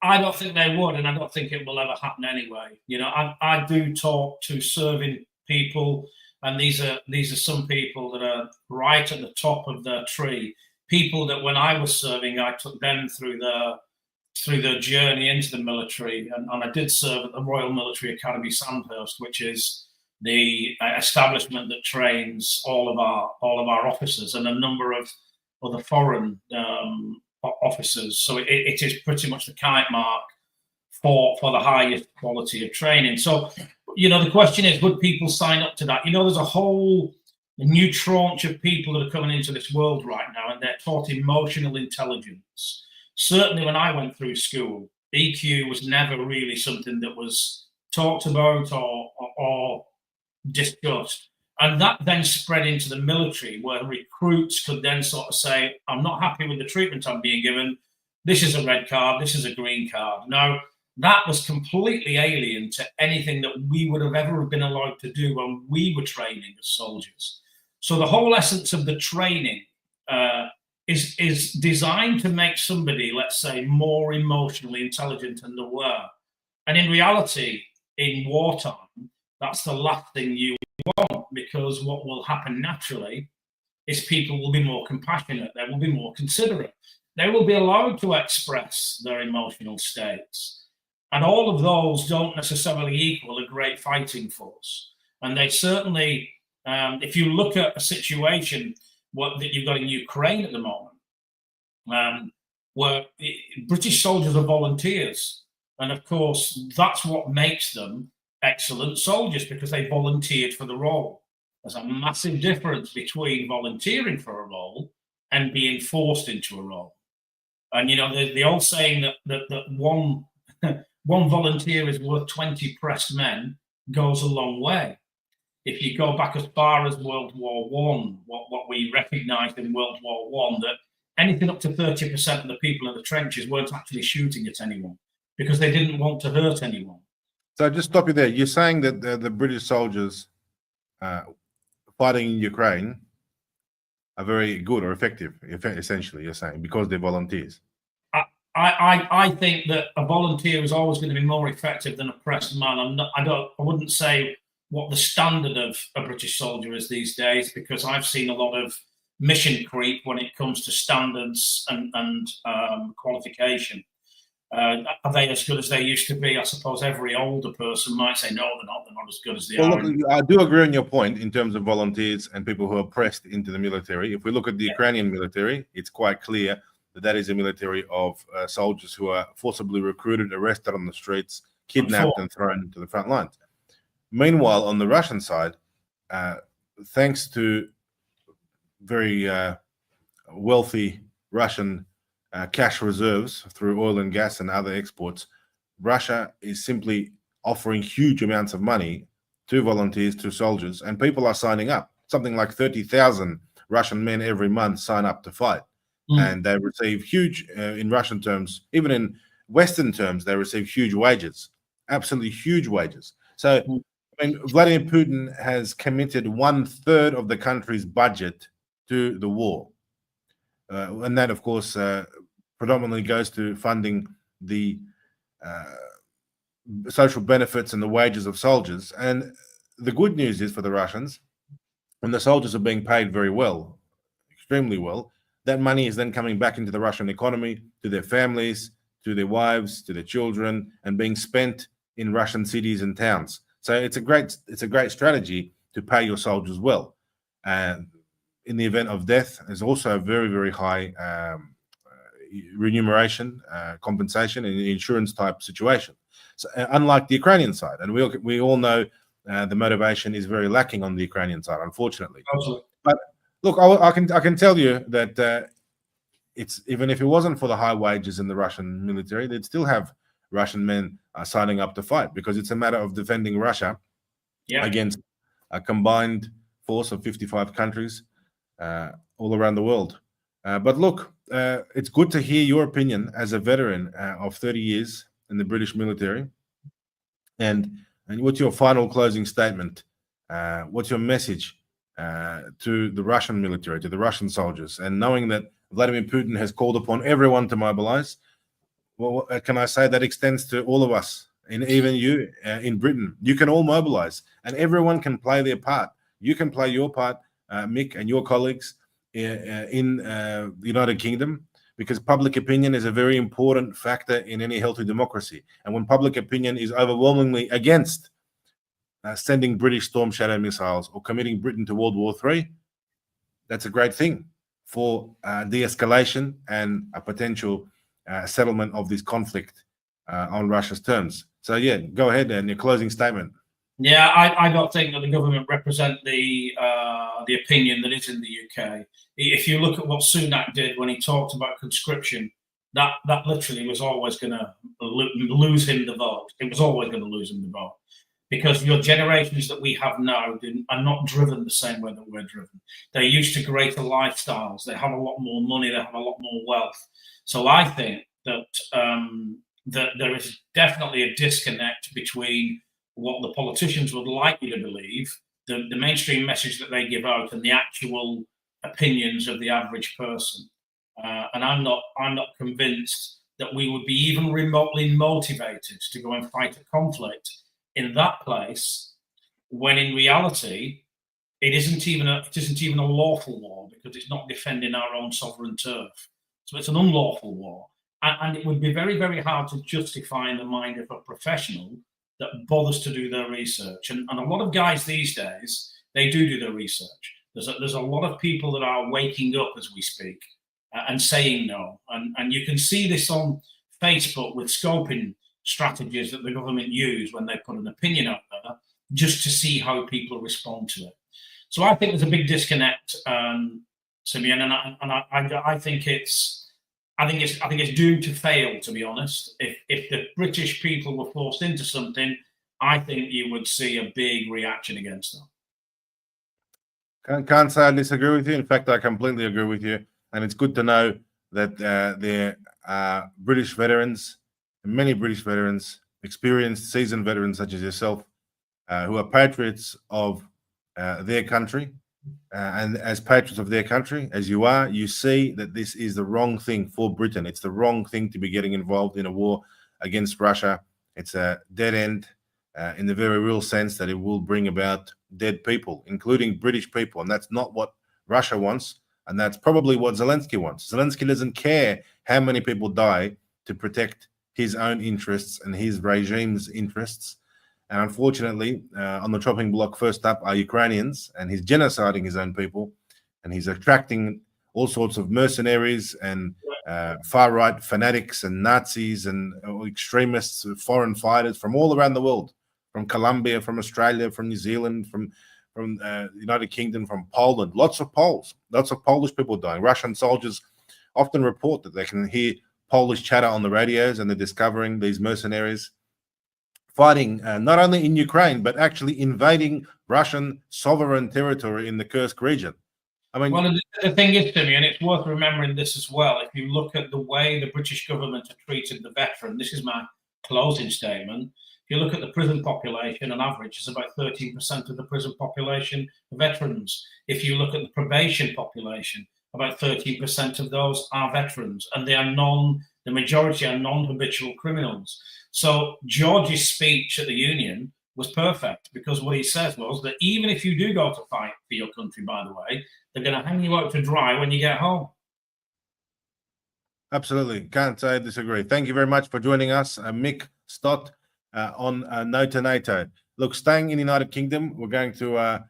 I don't think they would, and I don't think it will ever happen anyway. You know, I do talk to serving people, and these are some people that are right at the top of their tree. People that when I was serving, I took them through their journey into the military, and I did serve at the Royal Military Academy Sandhurst, which is the establishment that trains all of our officers and a number of other foreign officers. So it is pretty much the kite mark for the highest quality of training. So, you know, the question is, would people sign up to that? You know, there's a whole new tranche of people that are coming into this world right now, and they're taught emotional intelligence. Certainly when I went through school, EQ was never really something that was talked about or discussed. And that then spread into the military, where recruits could then sort of say, I'm not happy with the treatment I'm being given. This is a red card. This is a green card. Now, that was completely alien to anything that we would have ever been allowed to do when we were training as soldiers. So the whole essence of the training is designed to make somebody, let's say, more emotionally intelligent and aware. And in reality, in wartime, that's the last thing you want, because what will happen naturally is people will be more compassionate, they will be more considerate, they will be allowed to express their emotional states. And all of those don't necessarily equal a great fighting force. And they certainly, if you look at a situation that you've got in Ukraine at the moment, where British soldiers are volunteers. And of course, that's what makes them excellent soldiers, because they volunteered for the role. There's a massive difference between volunteering for a role and being forced into a role. And, you know, the old saying that one volunteer is worth 20 pressed men goes a long way. If you go back as far as World War I, what we recognised in World War I, that anything up to 30% of the people in the trenches weren't actually shooting at anyone because they didn't want to hurt anyone. So just stop you there. You're saying that the British soldiers fighting in Ukraine are very good or effective, essentially, you're saying, because they're volunteers. I think that a volunteer is always going to be more effective than a pressed man. I wouldn't say what the standard of a British soldier is these days, because I've seen a lot of mission creep when it comes to standards and qualification. Are they as good as they used to be? I suppose every older person might say, no, they're not as good as they are. Look, I do agree on your point in terms of volunteers and people who are pressed into the military. If we look at the Ukrainian military, it's quite clear that is a military of soldiers who are forcibly recruited, arrested on the streets, kidnapped and thrown to the front lines. Meanwhile, on the Russian side, thanks to very wealthy Russian cash reserves through oil and gas and other exports, Russia is simply offering huge amounts of money to volunteers, to soldiers, and people are signing up. Something like 30,000 Russian men every month sign up to fight. And they receive huge, in Russian terms, even in Western terms, they receive huge wages, absolutely huge wages. So, I mean, Vladimir Putin has committed 1/3 of the country's budget to the war. And that, of course, predominantly goes to funding the social benefits and the wages of soldiers. And the good news is for the Russians, when the soldiers are being paid very well, extremely well, that money is then coming back into the Russian economy, to their families, to their wives, to their children, and being spent in Russian cities and towns. So it's a great strategy to pay your soldiers well. And in the event of death, there's also a very, very high remuneration, compensation, and insurance type situation. So, unlike the Ukrainian side, and we all know the motivation is very lacking on the Ukrainian side, unfortunately. Absolutely. But look, I can tell you that it's, even if it wasn't for the high wages in the Russian military, they'd still have Russian men signing up to fight, because it's a matter of defending Russia against a combined force of 55 countries all around the world. But look, it's good to hear your opinion as a veteran of 30 years in the British military. And what's your final closing statement What's your message to the Russian military, to the Russian soldiers? And knowing that Vladimir Putin has called upon everyone to mobilize, well, can I say that extends to all of us, and even you in Britain. You can all mobilize, and everyone can play their part. You can play your part, Mick, and your colleagues in the United Kingdom, because public opinion is a very important factor in any healthy democracy. And when public opinion is overwhelmingly against sending British Storm Shadow missiles or committing Britain to World War III, that's a great thing for de-escalation and a potential settlement of this conflict on Russia's terms. So, yeah, go ahead and your closing statement. Yeah, I don't think that the government represent the opinion that is in the UK. If you look at what Sunak did when he talked about conscription, that literally was always going to lose him the vote. It was always going to lose him the vote, because your generations that we have now are not driven the same way that we're driven. They're used to greater lifestyles. They have a lot more money. They have a lot more wealth. So I think that that there is definitely a disconnect between what the politicians would like you to believe, the mainstream message that they give out, and the actual opinions of the average person. And I'm not convinced that we would be even remotely motivated to go and fight a conflict in that place, when in reality it isn't even a lawful war, because it's not defending our own sovereign turf. So it's an unlawful war, and it would be very, very hard to justify in the mind of a professional that bothers to do their research. And a lot of guys these days, they do their research. There's a lot of people that are waking up as we speak and saying no. And you can see this on Facebook with scoping strategies that the government use when they put an opinion out there, just to see how people respond to it. So I think there's a big disconnect, Simeon, and I think it's doomed to fail, to be honest. If the British people were forced into something, I think you would see a big reaction against them. Can't say I disagree with you. In fact, I completely agree with you. And it's good to know that there are British veterans, many British veterans, experienced, seasoned veterans such as yourself, who are patriots of their country. And as patriots of their country, as you are, you see that this is the wrong thing for Britain. It's the wrong thing to be getting involved in a war against Russia. It's a dead end in the very real sense that it will bring about dead people, including British people. And that's not what Russia wants. And that's probably what Zelensky wants. Zelensky doesn't care how many people die to protect his own interests and his regime's interests. And unfortunately, on the chopping block first up are Ukrainians, and he's genociding his own people, and he's attracting all sorts of mercenaries and far-right fanatics and Nazis and extremists, foreign fighters from all around the world, from Colombia, from Australia, from New Zealand, from the United Kingdom, from Poland. Lots of Poles, lots of Polish people dying. Russian soldiers often report that they can hear Polish chatter on the radios, and they're discovering these mercenaries fighting not only in Ukraine, but actually invading Russian sovereign territory in the Kursk region. I mean, well, the thing is, Timmy, and it's worth remembering this as well, if you look at the way the British government have treated the veteran, this is my closing statement. If you look at the prison population, on average, it's about 13% of the prison population are veterans. If you look at the probation population, about 13% of those are veterans, and they are the majority are non-habitual criminals. So George's speech at the Union was perfect, because what he says was that even if you do go to fight for your country, by the way, they're going to hang you out to dry when you get home. Absolutely. Can't say I disagree. Thank you very much for joining us, Mick Stott, on No2Nato. Look, staying in the United Kingdom, we're going to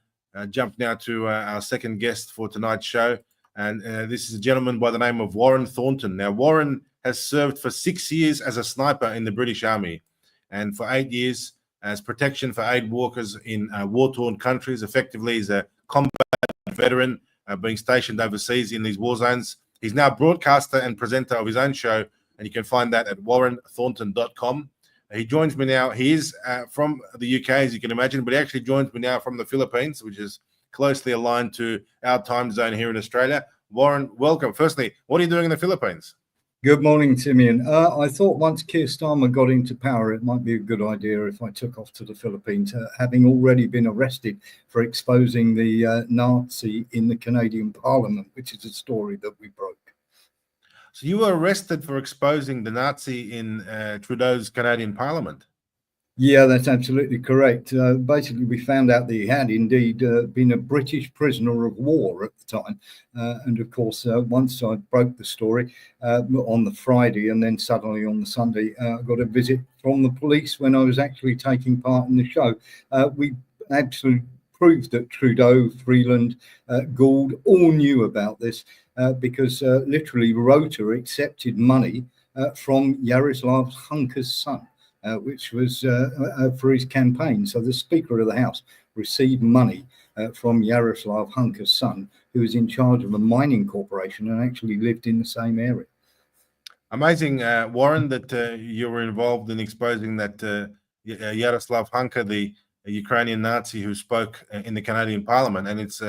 jump now to our second guest for tonight's show. And this is a gentleman by the name of Warren Thornton. Now, Warren has served for 6 years as a sniper in the British Army, and for 8 years as protection for aid workers in war-torn countries. Effectively, he's a combat veteran being stationed overseas in these war zones. He's now a broadcaster and presenter of his own show, and you can find that at warrenthornton.com. He joins me now. He is from the UK, as you can imagine, but he actually joins me now from the Philippines, which is closely aligned to our time zone here in Australia. Warren, welcome. Firstly, what are you doing in the Philippines? Good morning, Simeon. I thought once Keir Starmer got into power, it might be a good idea if I took off to the Philippines, having already been arrested for exposing the Nazi in the Canadian Parliament, which is a story that we broke. So you were arrested for exposing the Nazi in Trudeau's Canadian Parliament? Yeah, that's absolutely correct. Basically, we found out that he had indeed been a British prisoner of war at the time. And of course, once I broke the story on the Friday and then suddenly on the Sunday, I got a visit from the police when I was actually taking part in the show. We absolutely proved that Trudeau, Freeland, Gould all knew about this because literally Rota accepted money from Yaroslav Hunker's son. Which was for his campaign. So the Speaker of the House received money from Yaroslav Hunker's son, who was in charge of a mining corporation and actually lived in the same area. Amazing, Warren, that you were involved in exposing that Yaroslav Hunker, the Ukrainian Nazi who spoke in the Canadian Parliament. And it's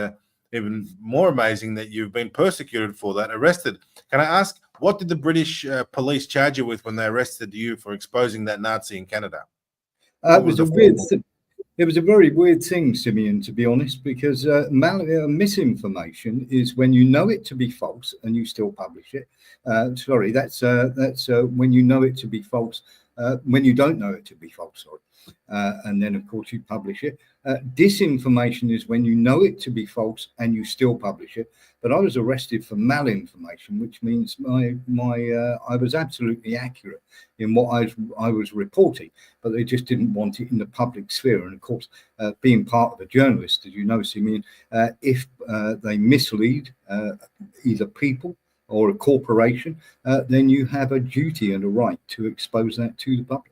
even more amazing that you've been persecuted for that, arrested. Can I ask, what did the British police charge you with when they arrested you for exposing that Nazi in Canada? It was a weird thing. It was a very weird thing, Simeon, to be honest, because misinformation is when you know it to be false and you still publish it. Sorry, that's when you know it to be false, when you don't know it to be false, sorry. And then, of course, you publish it. Disinformation is when you know it to be false and you still publish it. But I was arrested for malinformation, which means I was absolutely accurate in what I was reporting, but they just didn't want it in the public sphere. And of course, being part of a journalist, as you know, Simeon, if they mislead either people or a corporation, then you have a duty and a right to expose that to the public.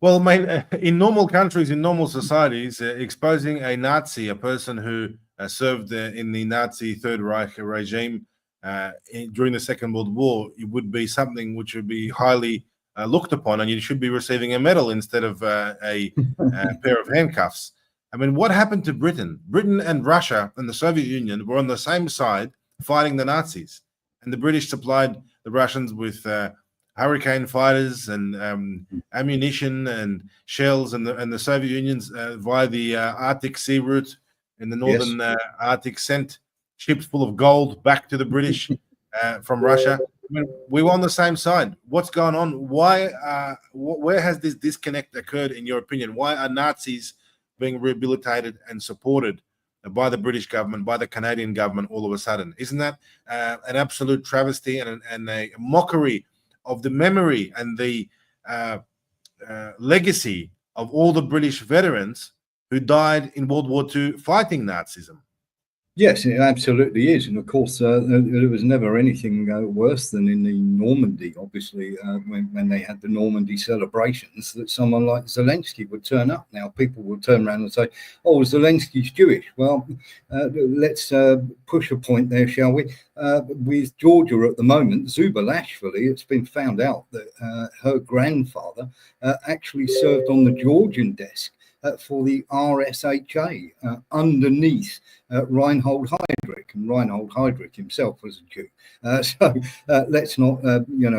Well, mate, in normal countries, in normal societies, exposing a Nazi, a person who served in the Nazi Third Reich regime during the Second World War, it would be something which would be highly looked upon, and you should be receiving a medal instead of a pair of handcuffs. I mean, what happened to Britain? Britain and Russia and the Soviet Union were on the same side fighting the Nazis, and the British supplied the Russians with Hurricane fighters and ammunition and shells, and the Soviet Unions via the Arctic Sea route in the northern Arctic sent ships full of gold back to the British from Russia. I mean, we were on the same side. What's going on? Why? Where has this disconnect occurred, in your opinion? Why are Nazis being rehabilitated and supported by the British government, by the Canadian government all of a sudden? Isn't that an absolute travesty and a mockery of the memory and the legacy of all the British veterans who died in World War II fighting Nazism? Yes, it absolutely is. And of course, there was never anything worse than in the Normandy, obviously, when they had the Normandy celebrations, that someone like Zelensky would turn up. Now, people will turn around and say, oh, Zelensky's Jewish. Well, let's push a point there, shall we? With Georgia at the moment, Zuba Lashvili, it's been found out that her grandfather actually served on the Georgian desk for the RSHA underneath Reinhold Heydrich, and Reinhold Heydrich himself was a Jew. So let's not,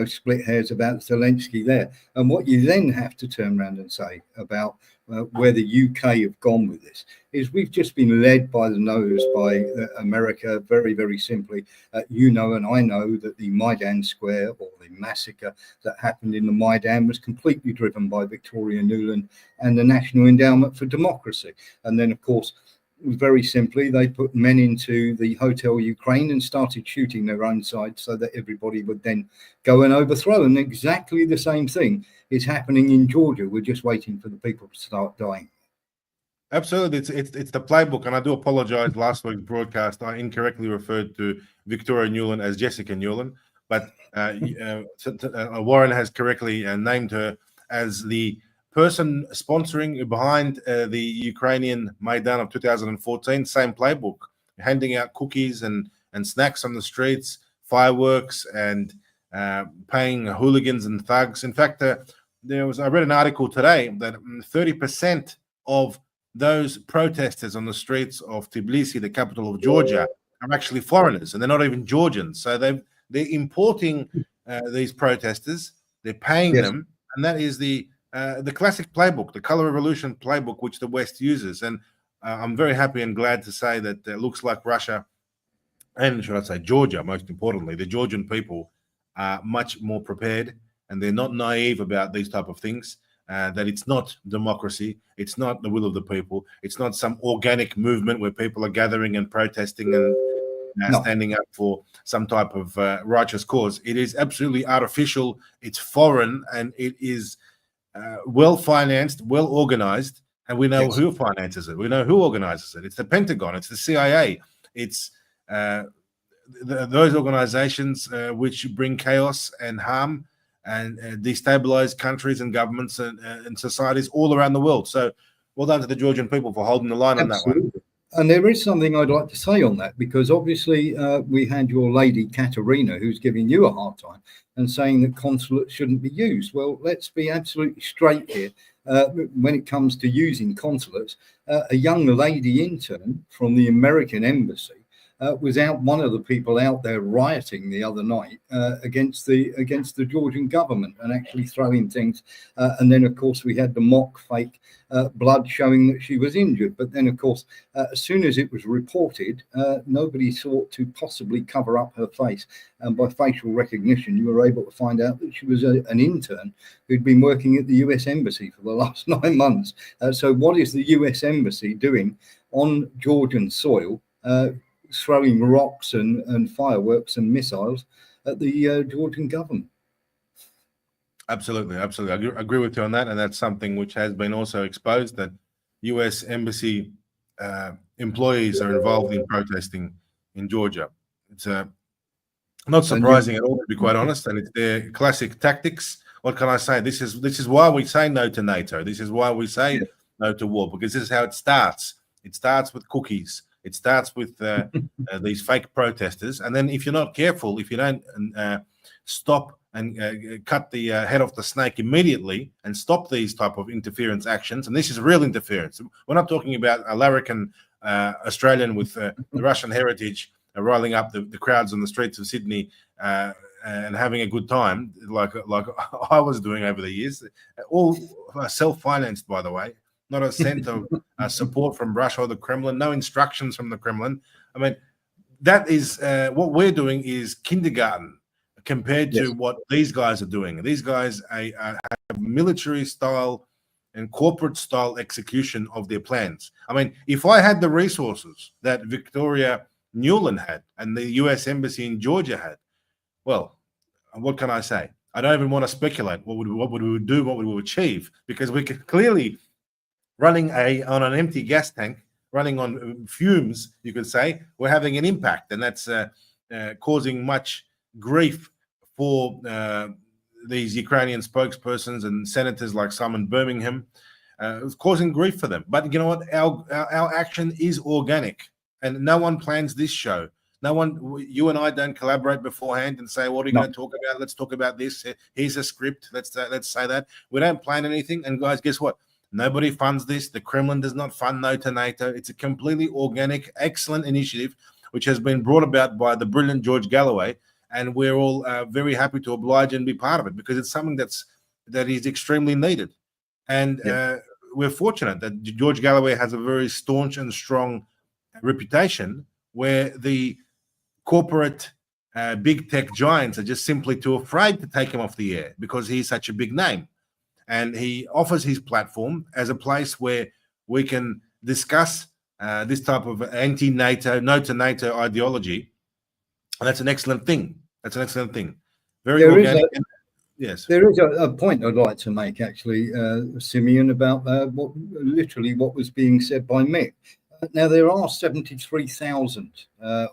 split hairs about Zelensky there. And what you then have to turn around and say about where the UK have gone with this is we've just been led by the nose by America, very, very simply. You know and I know that the Maidan Square, or the massacre that happened in the Maidan, was completely driven by Victoria Nuland and the National Endowment for Democracy. And then, of course, very simply, they put men into the Hotel Ukraine and started shooting their own side so that everybody would then go and overthrow. And exactly the same thing is happening in Georgia. We're just waiting for the people to start dying. Absolutely. It's the playbook. And I do apologize. Last week's broadcast, I incorrectly referred to Victoria Nuland as Jessica Nuland. But Warren has correctly named her as the person sponsoring behind the Ukrainian Maidan of 2014, same playbook, handing out cookies and snacks on the streets, fireworks, and paying hooligans and thugs. In fact, I read an article today that 30% of those protesters on the streets of Tbilisi, the capital of Georgia, are actually foreigners, and they're not even Georgians. So they're importing these protesters. They're paying them, and that is the classic playbook, the color revolution playbook, which the West uses. And I'm very happy and glad to say that it looks like Russia, and should I say Georgia, most importantly, the Georgian people are much more prepared, and they're not naive about these type of things. That it's not democracy, it's not the will of the people, it's not some organic movement where people are gathering and protesting and standing up for some type of righteous cause. It is absolutely artificial, it's foreign, and it is well financed, well organized, and we know who finances it. We know who organizes it. It's the Pentagon, it's the CIA, it's those organizations which bring chaos and harm and destabilize countries and governments and societies all around the world. So well done to the Georgian people for holding the line on that one. And there is something I'd like to say on that, because obviously we had your lady Katerina, who's giving you a hard time and saying that consulates shouldn't be used. Well, let's be absolutely straight here. When it comes to using consulates, a young lady intern from the American embassy was one of the people out there rioting the other night against the Georgian government and actually throwing things. And then, of course, we had the mock fake blood showing that she was injured. But then, of course, as soon as it was reported, nobody sought to possibly cover up her face. And by facial recognition, you were able to find out that she was an intern who'd been working at the US Embassy for the last 9 months. So what is the US Embassy doing on Georgian soil, throwing rocks and fireworks and missiles at the Georgian government? Absolutely. I agree with you on that, and that's something which has been also exposed, that U.S. Embassy employees are involved in protesting in Georgia. It's not surprising at all, to be quite honest, and it's their classic tactics. What can I say? This is why we say no to NATO. This is why we say no to war, because this is how it starts. It starts with cookies. It starts with these fake protesters, and then if you're not careful, if you don't stop and cut the head off the snake immediately and stop these type of interference actions, and this is real interference. We're not talking about a larrikin Australian with the Russian heritage riling up the crowds on the streets of Sydney and having a good time, like I was doing over the years, all self-financed, by the way. Not a cent of support from Russia or the Kremlin, no instructions from the Kremlin. I mean, that is what we're doing is kindergarten compared to what these guys are doing. These guys have military style and corporate style execution of their plans. I mean, if I had the resources that Victoria Nuland had and the US Embassy in Georgia had, well, what can I say? I don't even want to speculate what would we do, what would we achieve, because we could clearly running on an empty gas tank, running on fumes, you could say, we're having an impact, and that's causing much grief for these Ukrainian spokespersons and senators like Simon Birmingham. It's causing grief for them. But you know what? Our action is organic, and no one plans this show. No one, you and I don't collaborate beforehand and say, what are you going to talk about? Let's talk about this. Here's a script. Let's say that. We don't plan anything. And guys, guess what? Nobody funds this. The Kremlin does not fund No2Nato. It's a completely organic, excellent initiative, which has been brought about by the brilliant George Galloway, and we're all very happy to oblige and be part of it, because it's something that is extremely needed. And we're fortunate that George Galloway has a very staunch and strong reputation, where the corporate big tech giants are just simply too afraid to take him off the air because he's such a big name. And he offers his platform as a place where we can discuss this type of anti-NATO, no-to-NATO ideology. And that's an excellent thing. Very organic. Yes. There is a point I'd like to make, actually, Simeon, about what was being said by Mick. Now, there are 73,000,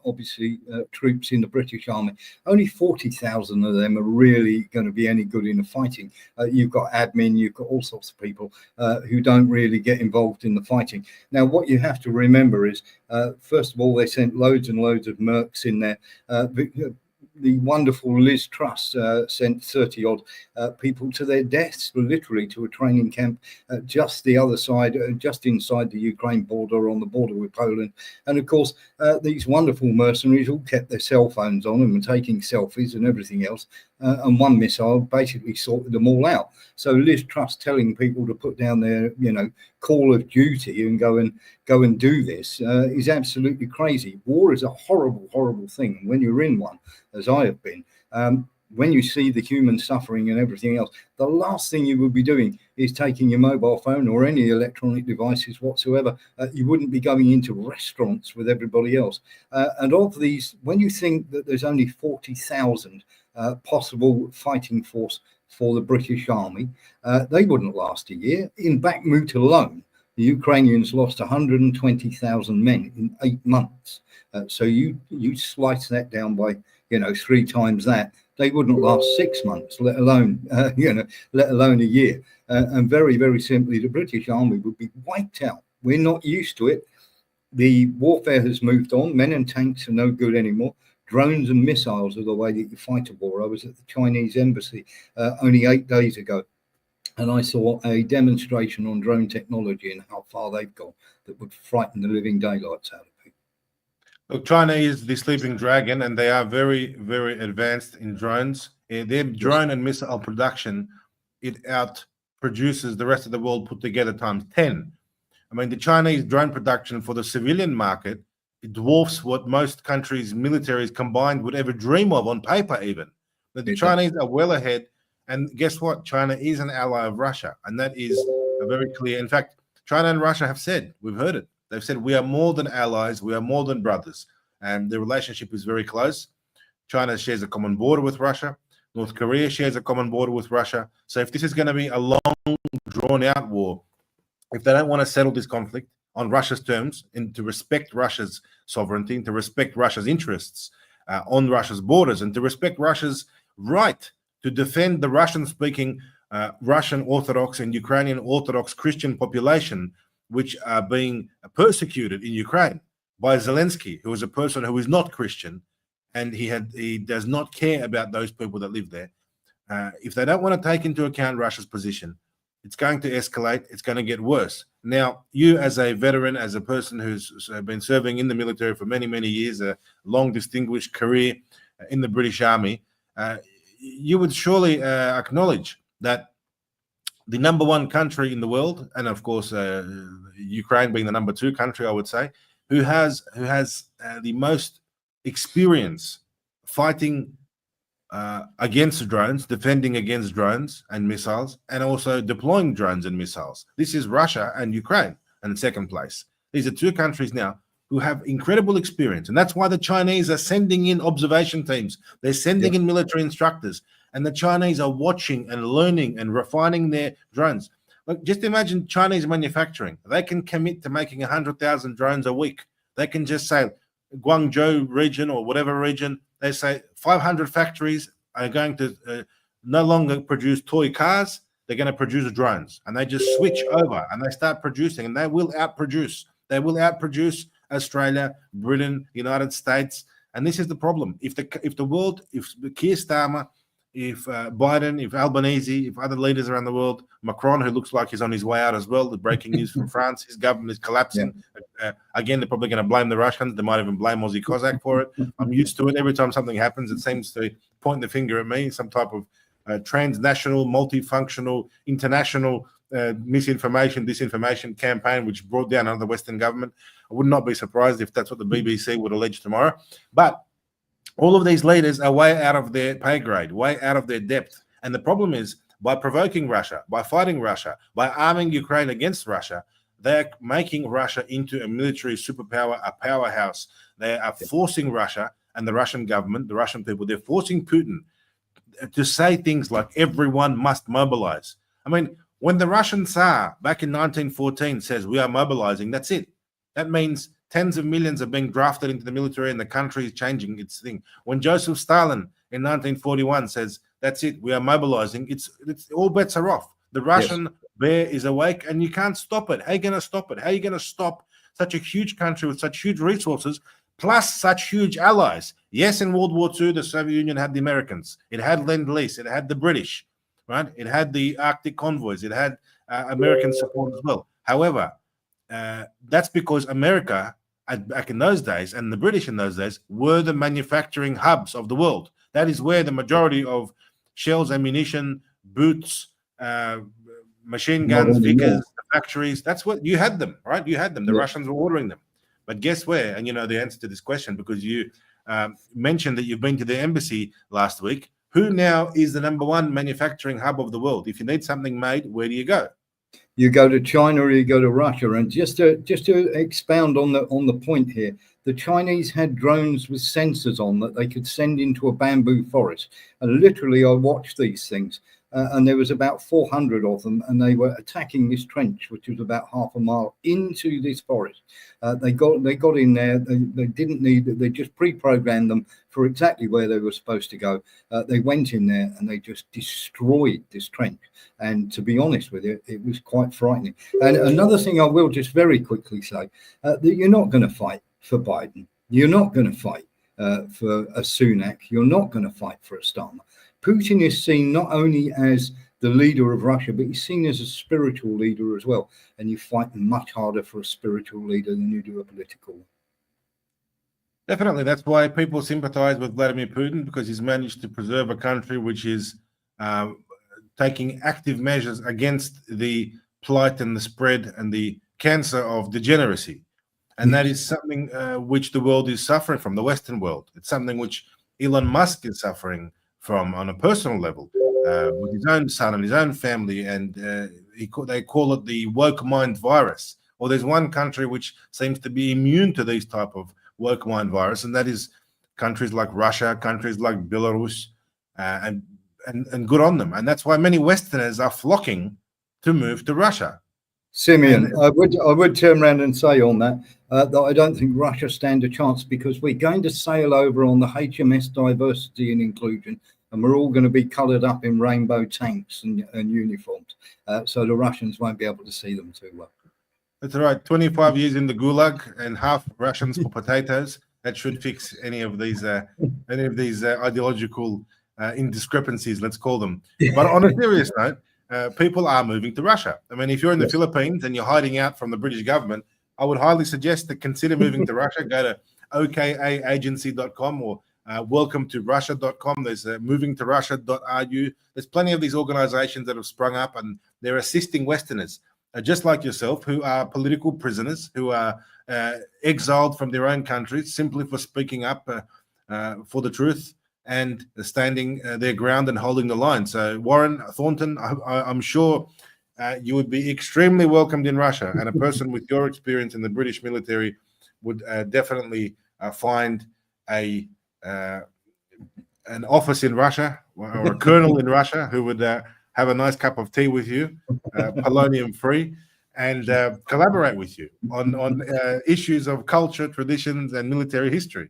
obviously, troops in the British Army. Only 40,000 of them are really going to be any good in the fighting. You've got admin, you've got all sorts of people who don't really get involved in the fighting. Now, what you have to remember is, first of all, they sent loads and loads of mercs in there. the wonderful Liz Truss sent 30 odd people to their deaths, literally to a training camp just the other side, just inside the Ukraine border, on the border with Poland. And of course, these wonderful mercenaries all kept their cell phones on and were taking selfies and everything else. And one missile basically sorted them all out. So Liz Truss telling people to put down their, call of duty and go and do this is absolutely crazy. War is a horrible, horrible thing. When you're in one, as I have been, when you see the human suffering and everything else, the last thing you would be doing is taking your mobile phone or any electronic devices whatsoever. You wouldn't be going into restaurants with everybody else. And of these, when you think that there's only 40,000 possible fighting force for the British Army, they wouldn't last a year. In Bakhmut alone, the Ukrainians lost 120,000 men in 8 months. So you slice that down by 3 times that, they wouldn't last 6 months, let alone let alone a year. And very, very simply, the British Army would be wiped out. We're not used to it. The warfare has moved on. Men and tanks are no good anymore. Drones and missiles are the way that you fight a war. I was at the Chinese embassy only 8 days ago, and I saw a demonstration on drone technology and how far they've gone that would frighten the living daylights out of people. Look, China is the sleeping dragon, and they are very, very advanced in drones. Their drone and missile production, it outproduces the rest of the world put together times 10. I mean, the Chinese drone production for the civilian market, it dwarfs what most countries' militaries combined would ever dream of on paper even. But the Chinese are well ahead, and guess what? China is an ally of Russia, and that is very clear. In fact, China and Russia have said, we've heard it, they've said we are more than allies, we are more than brothers, and the relationship is very close. China shares a common border with Russia. North Korea shares a common border with Russia. So if this is going to be a long, drawn-out war, if they don't want to settle this conflict on Russia's terms and to respect Russia's sovereignty and to respect Russia's interests on Russia's borders and to respect Russia's right to defend the Russian-speaking Russian Orthodox and Ukrainian Orthodox Christian population, which are being persecuted in Ukraine by Zelensky, who is a person who is not Christian, and he does not care about those people that live there. If they don't want to take into account Russia's position, it's going to escalate. It's going to get worse. Now, you as a veteran, as a person who's been serving in the military for many, many years, a long distinguished career in the British Army, you would surely acknowledge that the number one country in the world, and of course Ukraine being the number 2 country, I would say, who has the most experience fighting against drones, defending against drones and missiles, and also deploying drones and missiles. This is Russia and Ukraine in second place. These are 2 countries now who have incredible experience, and that's why the Chinese are sending in observation teams. They're sending in military instructors, and the Chinese are watching and learning and refining their drones. Look, just imagine Chinese manufacturing. They can commit to making 100,000 drones a week. They can just say Guangzhou region or whatever region, they say 500 factories are going to no longer produce toy cars. They're going to produce drones, and they just switch over and they start producing, and they will outproduce. They will outproduce Australia, Britain, United States, and this is the problem. If the world, if Keir Starmer, if Biden, if Albanese, if other leaders around the world, Macron, who looks like he's on his way out as well, the breaking news from France, his government is collapsing. Again, they're probably going to blame the Russians. They might even blame Aussie Cossack for it. I'm used to it. Every time something happens, it seems to point the finger at me, some type of transnational, multifunctional, international misinformation, disinformation campaign, which brought down another Western government. I would not be surprised if that's what the BBC would allege tomorrow. But all of these leaders are way out of their pay grade, way out of their depth. And the problem is, by provoking Russia, by fighting Russia, by arming Ukraine against Russia, they're making Russia into a military superpower, a powerhouse. They are forcing Russia and the Russian government, the Russian people, they're forcing Putin to say things like everyone must mobilize. I mean, when the Russian Tsar back in 1914 says we are mobilizing, that's it. That means tens of millions are being drafted into the military and the country is changing its thing. When Joseph Stalin in 1941 says, that's it, we are mobilizing, it's all bets are off. The Russian bear is awake and you can't stop it. How are you going to stop it? How are you going to stop such a huge country with such huge resources plus such huge allies. Yes, in World War II, the Soviet Union had the Americans. It had Lend-Lease. It had the British, right? It had the Arctic convoys. It had American support as well. However, that's because America, back in those days, and the British in those days, were the manufacturing hubs of the world. That is where the majority of shells, ammunition, boots, machine guns, Vickers, factories, that's what you had them, right? You had them. The Russians were ordering them. But guess where? And you know the answer to this question because you mentioned that you've been to the embassy last week. Who now is the #1 manufacturing hub of the world? If you need something made, where do you go? You go to China or you go to Russia. And just to expound on the point here, the Chinese had drones with sensors on that they could send into a bamboo forest. And literally, I watched these things. And there was about 400 of them, and they were attacking this trench, which was about half a mile into this forest. They got in there. They didn't need it. They just pre-programmed them for exactly where they were supposed to go. They went in there and they just destroyed this trench. And to be honest with you, it was quite frightening. And another thing I will just very quickly say, that you're not going to fight for Biden. You're not going to fight for a Sunak. You're not going to fight for a Starmer. Putin is seen not only as the leader of Russia, but he's seen as a spiritual leader as well. And you fight much harder for a spiritual leader than you do a political one. Definitely. That's why people sympathize with Vladimir Putin, because he's managed to preserve a country which is taking active measures against the plight and the spread and the cancer of degeneracy. And that is something which the world is suffering from, the Western world. It's something which Elon Musk is suffering from on a personal level with his own son and his own family, and they call it the woke mind virus. Or there's one country which seems to be immune to these type of woke mind virus, and that is countries like Russia, countries like Belarus, and good on them. And that's why many Westerners are flocking to move to Russia. Simeon, I would turn around and say on that that I don't think Russia stand a chance, because we're going to sail over on the HMS Diversity and Inclusion, and we're all going to be coloured up in rainbow tanks and uniforms, so the Russians won't be able to see them too well. That's right. 25 years in the Gulag and half Russians for potatoes. That should fix any of these ideological indiscrepancies, let's call them. But on a serious note, people are moving to Russia. I mean, if you're in the Philippines and you're hiding out from the British government, I would highly suggest to consider moving to Russia. Go to okaagency.com or welcome to Russia.com. There's movingtorussia.ru. There's plenty of these organizations that have sprung up, and they're assisting Westerners, just like yourself, who are political prisoners, who are exiled from their own countries simply for speaking up for the truth and standing their ground and holding the line. So, Warren Thornton, I'm sure you would be extremely welcomed in Russia, and a person with your experience in the British military would definitely find an office in Russia or a colonel in Russia who would have a nice cup of tea with you, polonium-free, and collaborate with you on issues of culture, traditions, and military history.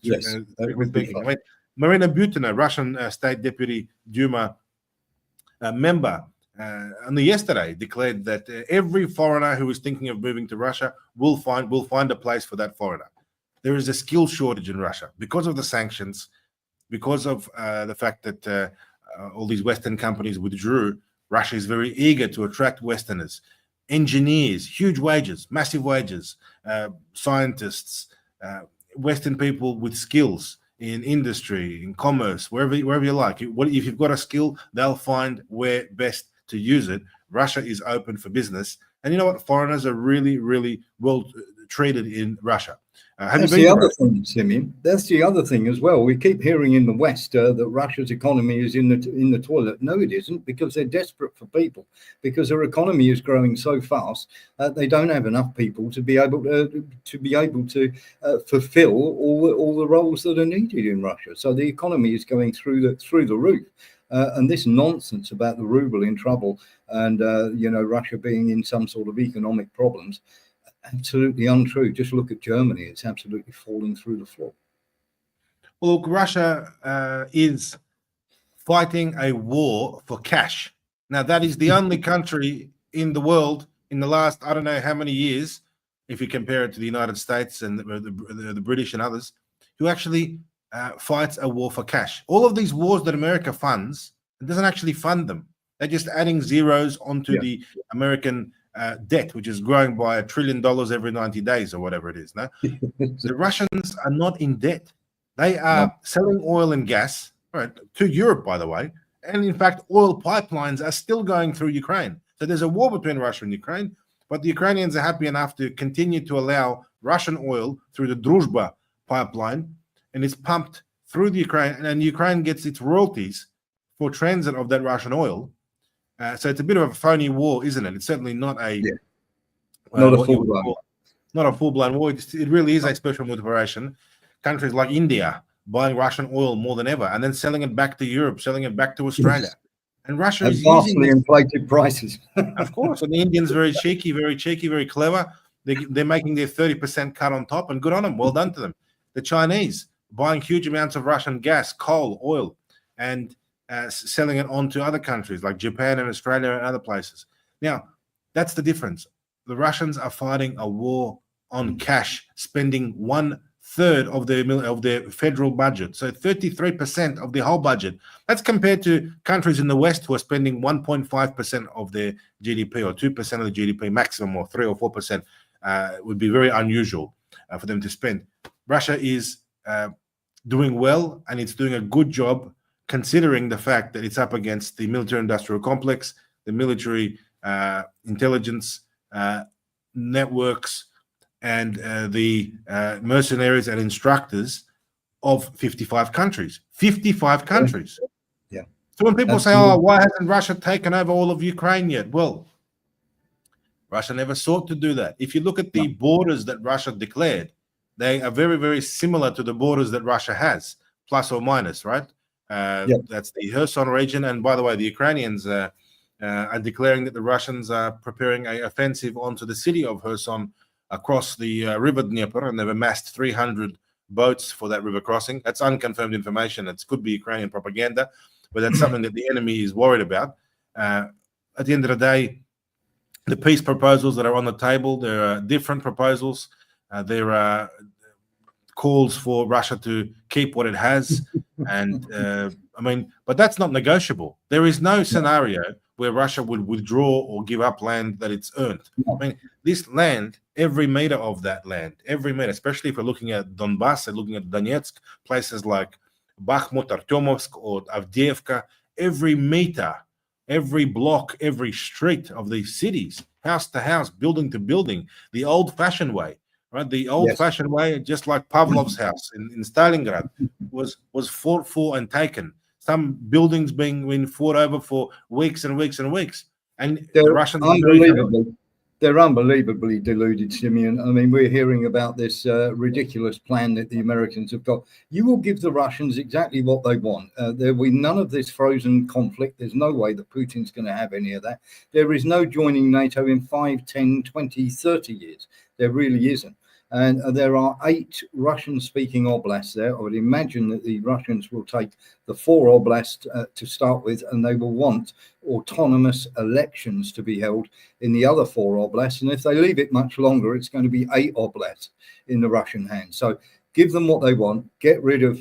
Yes, speaking. I mean, Marina Butina, Russian State Deputy Duma member, only yesterday declared that every foreigner who is thinking of moving to Russia will find a place for that foreigner. There is a skill shortage in Russia because of the sanctions, because of the fact that all these Western companies withdrew. Russia is very eager to attract Westerners, engineers, huge wages, massive wages, scientists, Western people with skills in industry, in commerce, wherever you like. If you've got a skill, they'll find where best to use it. Russia is open for business. And you know what? Foreigners are really, really well treated in Russia. That's the other thing, Simeon. That's the other thing as well. We keep hearing in the West that Russia's economy is in the toilet. No, it isn't, because they're desperate for people. Because their economy is growing so fast, they don't have enough people to be able to fulfill all the roles that are needed in Russia. So the economy is going through the roof. And this nonsense about the ruble in trouble and Russia being in some sort of economic problems. Absolutely untrue. Just look at Germany. It's absolutely falling through the floor. Well, look, Russia is fighting a war for cash. Now, that is the only country in the world in the last, I don't know how many years, if you compare it to the United States and the British and others, who actually fights a war for cash. All of these wars that America funds, it doesn't actually fund them. They're just adding zeros onto the American debt, which is growing by $1 trillion every 90 days or whatever it is. No, the Russians are not in debt. They are selling oil and gas, right, to Europe, by the way. And in fact, oil pipelines are still going through Ukraine. So there's a war between Russia and Ukraine, but the Ukrainians are happy enough to continue to allow Russian oil through the Druzhba pipeline, and it's pumped through the Ukraine, and Ukraine gets its royalties for transit of that Russian oil. So it's a bit of a phony war, isn't it? It's certainly not a not a full-blown war. It really is a special operation. Countries like India buying Russian oil more than ever, and then selling it back to Europe, selling it back to Australia. And Russia is using inflated prices. Of course, and the Indians very cheeky, very clever. They're making their 30% cut on top, and good on them. Well done to them. The Chinese buying huge amounts of Russian gas, coal, oil, and selling it on to other countries like Japan and Australia and other places. Now, that's the difference. The Russians are fighting a war on cash, spending 1/3 of their federal budget. So 33% of the whole budget. That's compared to countries in the West who are spending 1.5% of their GDP or 2% of the GDP maximum, or 3 or 4%. Would be very unusual for them to spend. Russia is doing well, and it's doing a good job considering the fact that it's up against the military-industrial complex, the military intelligence networks, and the mercenaries and instructors of 55 countries. 55 countries. Yeah. So when people say, "Oh, why hasn't Russia taken over all of Ukraine yet?" Well, Russia never sought to do that. If you look at the borders that Russia declared, they are very, very similar to the borders that Russia has, plus or minus, right? That's the Kherson region. And by the way, the Ukrainians are declaring that the Russians are preparing an offensive onto the city of Kherson across the river Dnieper, and they've amassed 300 boats for that river crossing. That's unconfirmed information. It could be Ukrainian propaganda, but that's something that the enemy is worried about. At the end of the day, the peace proposals that are on the table, there are different proposals. There are calls for Russia to keep what it has. And but that's not negotiable. There is no scenario where Russia would withdraw or give up land that it's earned. I mean, this land, every meter of that land, every meter, especially if we're looking at Donbass and looking at Donetsk, places like Bakhmut, Artyomovsk, or Avdiivka, every meter, every block, every street of these cities, house to house, building to building, the old-fashioned way, right? The old-fashioned way, just like Pavlov's house in Stalingrad, was fought for and taken. Some buildings being fought over for weeks and weeks and weeks. And the Russians they're unbelievably deluded, Simeon. I mean, we're hearing about this ridiculous plan that the Americans have got. You will give the Russians exactly what they want. There will be none of this frozen conflict. There's no way that Putin's going to have any of that. There is no joining NATO in 5, 10, 20, 30 years. There really isn't. And there are 8 Russian-speaking oblasts there. I would imagine that the Russians will take the 4 oblasts to start with, and they will want autonomous elections to be held in the other 4 oblasts. And if they leave it much longer, it's going to be 8 oblasts in the Russian hands. So give them what they want, get rid of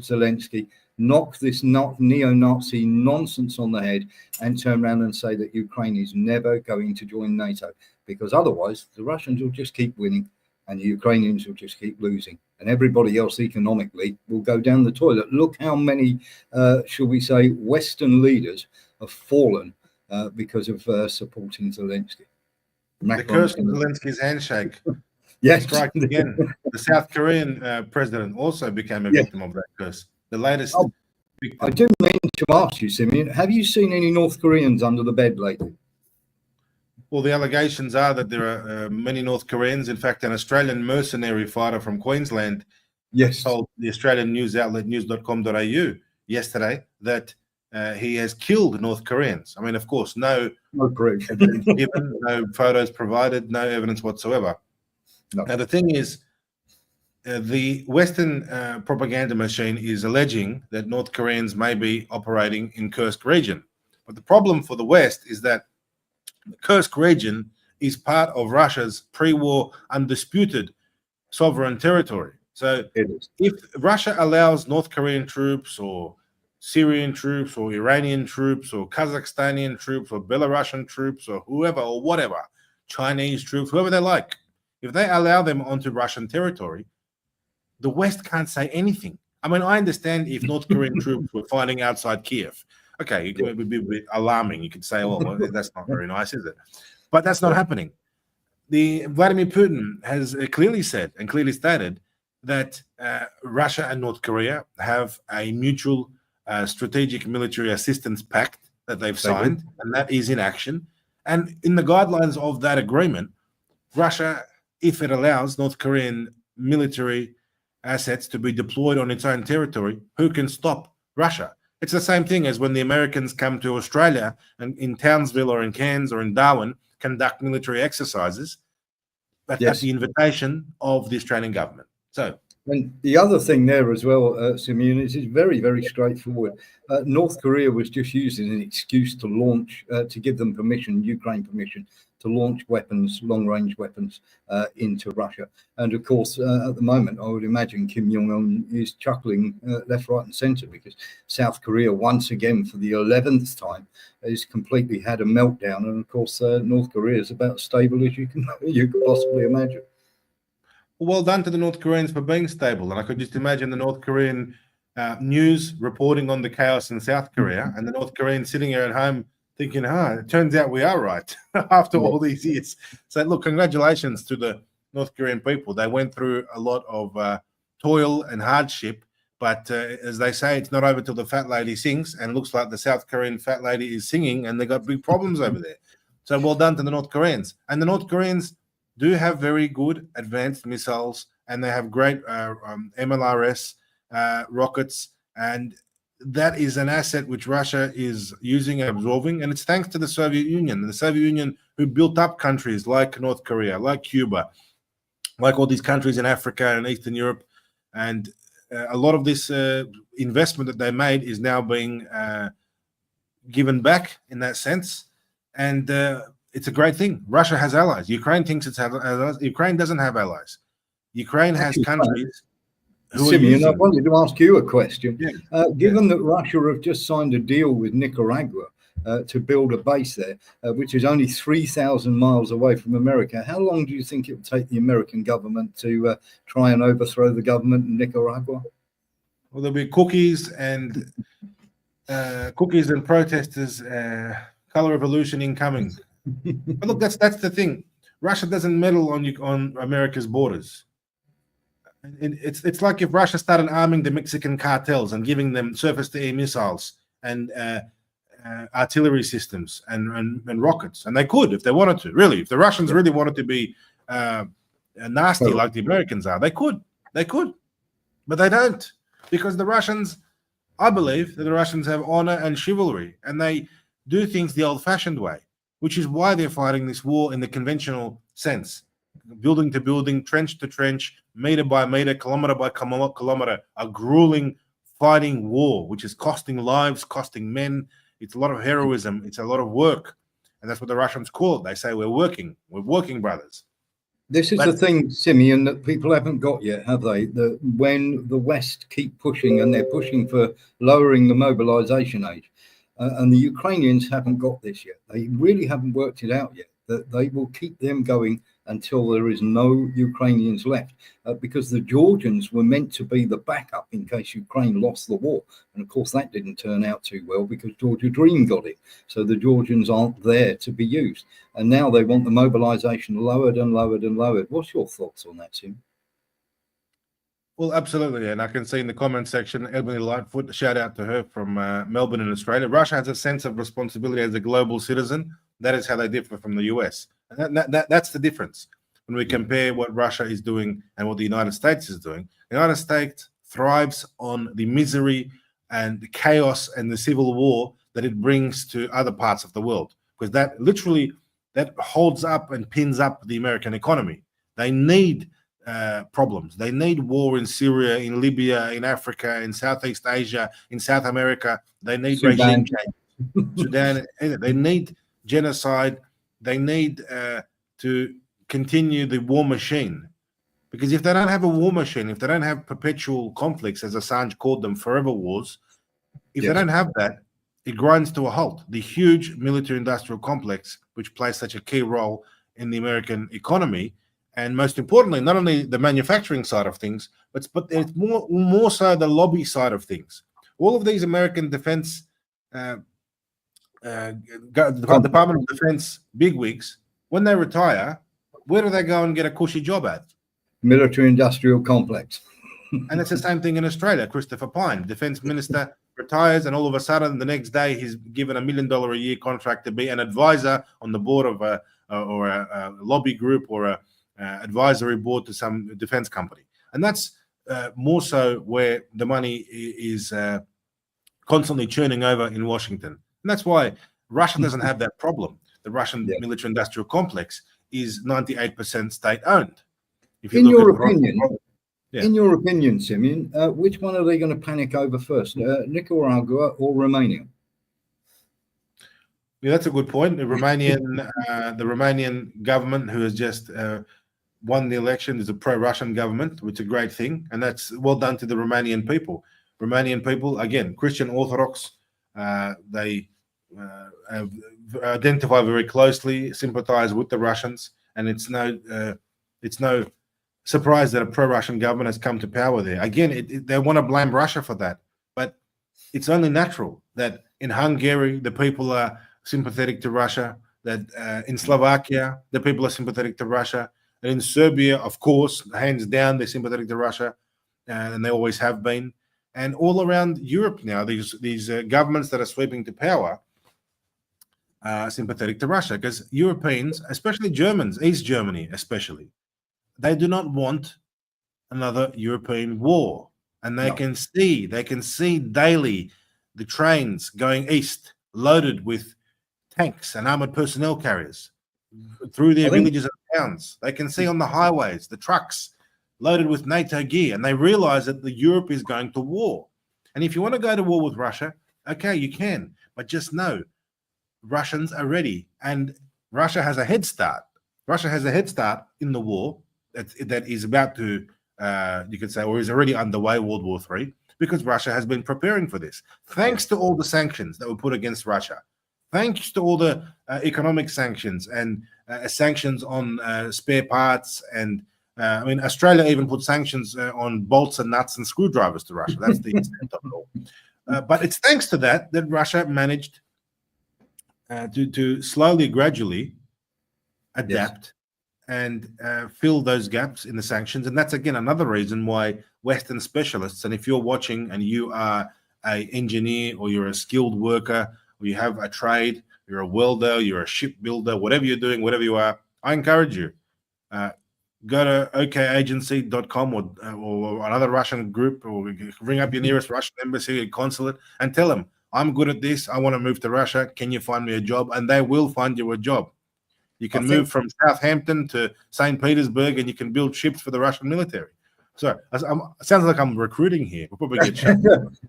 Zelensky, knock this neo-Nazi nonsense on the head, and turn around and say that Ukraine is never going to join NATO, because otherwise the Russians will just keep winning and the Ukrainians will just keep losing, and everybody else economically will go down the toilet. Look how many, shall we say, Western leaders have fallen because of supporting Zelensky. The curse of Zelensky's handshake. Yes. Strike again. The South Korean president also became a victim of that curse. The latest victim. I do mean to ask you, Simeon, have you seen any North Koreans under the bed lately? Well, the allegations are that there are many North Koreans. In fact, an Australian mercenary fighter from Queensland told the Australian news outlet news.com.au yesterday that he has killed North Koreans. I mean, of course, no proof evidence given, no photos provided, no evidence whatsoever. No. Now, the thing is, the Western propaganda machine is alleging that North Koreans may be operating in Kursk region. But the problem for the West is that the Kursk region is part of Russia's pre-war undisputed sovereign territory. So if Russia allows North Korean troops or Syrian troops or Iranian troops or Kazakhstani troops or Belarusian troops or whoever or whatever, Chinese troops, whoever they like, if they allow them onto Russian territory, the West can't say anything. I mean, I understand if North Korean troops were fighting outside Kiev. Okay, it would be a bit alarming. You could say, oh, well, that's not very nice, is it? But that's not happening. Vladimir Putin has clearly said and clearly stated that Russia and North Korea have a mutual strategic military assistance pact that they've signed, and that is in action. And in the guidelines of that agreement, Russia, if it allows North Korean military assets to be deployed on its own territory, who can stop Russia? It's the same thing as when the Americans come to Australia and in Townsville or in Cairns or in Darwin conduct military exercises at the invitation of the Australian government. So, and the other thing there as well, Simeon, is it's very, very straightforward. North Korea was just using an excuse to launch, to give them permission, Ukraine permission, to launch weapons, long-range weapons, into Russia. And of course, at the moment, I would imagine Kim Jong-un is chuckling left, right, and centre, because South Korea, once again, for the 11th time, has completely had a meltdown. And of course, North Korea is about as stable as you could possibly imagine. Well done to the North Koreans for being stable. And I could just imagine the North Korean news reporting on the chaos in South Korea, and the North Koreans sitting here at home thinking, it turns out we are right after all these years. So, look, congratulations to the North Korean people. They went through a lot of toil and hardship, but as they say, it's not over till the fat lady sings, and it looks like the South Korean fat lady is singing, and they got big problems over there. So well done to the North Koreans. And the North Koreans do have very good advanced missiles, and they have great MLRS rockets, and that is an asset which Russia is using and absorbing, and it's thanks to the Soviet Union. And the Soviet Union, who built up countries like North Korea, like Cuba, like all these countries in Africa and Eastern Europe, and a lot of this investment that they made is now being given back in that sense, and it's a great thing. Russia has allies. Ukraine thinks it's allies. Ukraine doesn't have allies. Ukraine has countries. Simeon, I wanted to ask you a question. Given that Russia have just signed a deal with Nicaragua to build a base there, which is only 3,000 miles away from America, how long do you think it will take the American government to try and overthrow the government in Nicaragua? Well, there'll be cookies and protesters, color revolution incoming. But look, that's the thing. Russia doesn't meddle on America's borders. It's like if Russia started arming the Mexican cartels and giving them surface-to-air missiles and artillery systems and rockets, and they could if they wanted to. Really, if the Russians really wanted to be nasty like the Americans are, they could, but they don't, because the Russians, I believe that the Russians have honor and chivalry, and they do things the old-fashioned way, which is why they're fighting this war in the conventional sense. Building to building, trench to trench, meter by meter, kilometer by kilometer, a grueling fighting war, which is costing lives, costing men. It's a lot of heroism. It's a lot of work. And that's what the Russians call it. They say, we're working brothers. This is the thing, Simeon, that people haven't got yet, have they? That when the West keep pushing, and they're pushing for lowering the mobilization age, and the Ukrainians haven't got this yet. They really haven't worked it out yet, that they will keep them going until there is no Ukrainians left, because the Georgians were meant to be the backup in case Ukraine lost the war. And of course, that didn't turn out too well because Georgia Dream got it. So the Georgians aren't there to be used. And now they want the mobilization lowered and lowered and lowered. What's your thoughts on that, Tim? Well, absolutely. And I can see in the comment section, Ebony Lightfoot, shout out to her from Melbourne in Australia. Russia has a sense of responsibility as a global citizen. That is how they differ from the US. And that's the difference when we compare what Russia is doing and what the United States is doing. The United States thrives on the misery and the chaos and the civil war that it brings to other parts of the world, because that literally holds up and pins up the American economy. They need problems. They need war in Syria, in Libya, in Africa, in Southeast Asia, in South America. They need regime change. Sudan. They need genocide. They need to continue the war machine. Because if they don't have a war machine, if they don't have perpetual conflicts, as Assange called them, forever wars, if they don't have that, it grinds to a halt. The huge military-industrial complex, which plays such a key role in the American economy, and most importantly, not only the manufacturing side of things, but it's more so the lobby side of things. All of these American defense, Department of Defense bigwigs, when they retire, where do they go and get a cushy job at? Military-industrial complex. And it's the same thing in Australia. Christopher Pyne, defense minister, retires, and all of a sudden, the next day, he's given $1 million a year contract to be an advisor on the board of a lobby group or a advisory board to some defense company. And that's more so where the money is constantly churning over in Washington. And that's why Russia doesn't have that problem. The Russian military-industrial complex is 98% state-owned. In your opinion, Simeon, which one are they going to panic over first, Nicaragua or Romania? Yeah, that's a good point. The Romanian government, who has just won the election, is a pro-Russian government, which is a great thing, and that's well done to the Romanian people. Romanian people, again, Christian Orthodox, they identify very closely, sympathize with the Russians, and it's no surprise that a pro-Russian government has come to power there. Again, they want to blame Russia for that, but it's only natural that in Hungary the people are sympathetic to Russia, that in Slovakia the people are sympathetic to Russia, and in Serbia, of course, hands down, they're sympathetic to Russia, and they always have been. And all around Europe now, these governments that are sweeping to power are sympathetic to Russia, because Europeans, especially Germans, East Germany especially, they do not want another European war. And they can see daily the trains going east loaded with tanks and armored personnel carriers through their villages and towns. They can see on the highways the trucks loaded with NATO gear, and they realize that Europe is going to war. And if you want to go to war with Russia, okay, you can, but just know Russians are ready, and Russia has a head start. Russia has a head start in the war that is about to, you could say, or is already underway, World War III, because Russia has been preparing for this. Thanks to all the sanctions that were put against Russia, thanks to all the economic sanctions and sanctions on spare parts, and I mean, Australia even put sanctions on bolts and nuts and screwdrivers to Russia. That's the extent of it all. But it's thanks to that Russia managed to slowly, gradually adapt and fill those gaps in the sanctions. And that's, again, another reason why Western specialists, and if you're watching and you are an engineer or you're a skilled worker or you have a trade, you're a welder, you're a shipbuilder, whatever you're doing, whatever you are, I encourage you, go to okagency.com or another Russian group, or ring up your nearest Russian embassy or consulate and tell them, I'm good at this, I want to move to Russia, can you find me a job? And they will find you a job. You can move from Southampton to St. Petersburg and you can build ships for the Russian military. So it sounds like I'm recruiting here. We'll probably get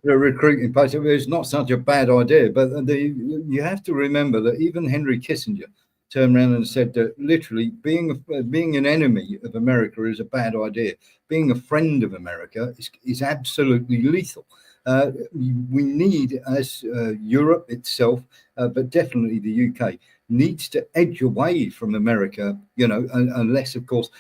the recruiting page. It's not such a bad idea, but you have to remember that even Henry Kissinger turned around and said that literally being an enemy of America is a bad idea. Being a friend of America is absolutely lethal. We need, as Europe itself, but definitely the UK, needs to edge away from America, unless, of course,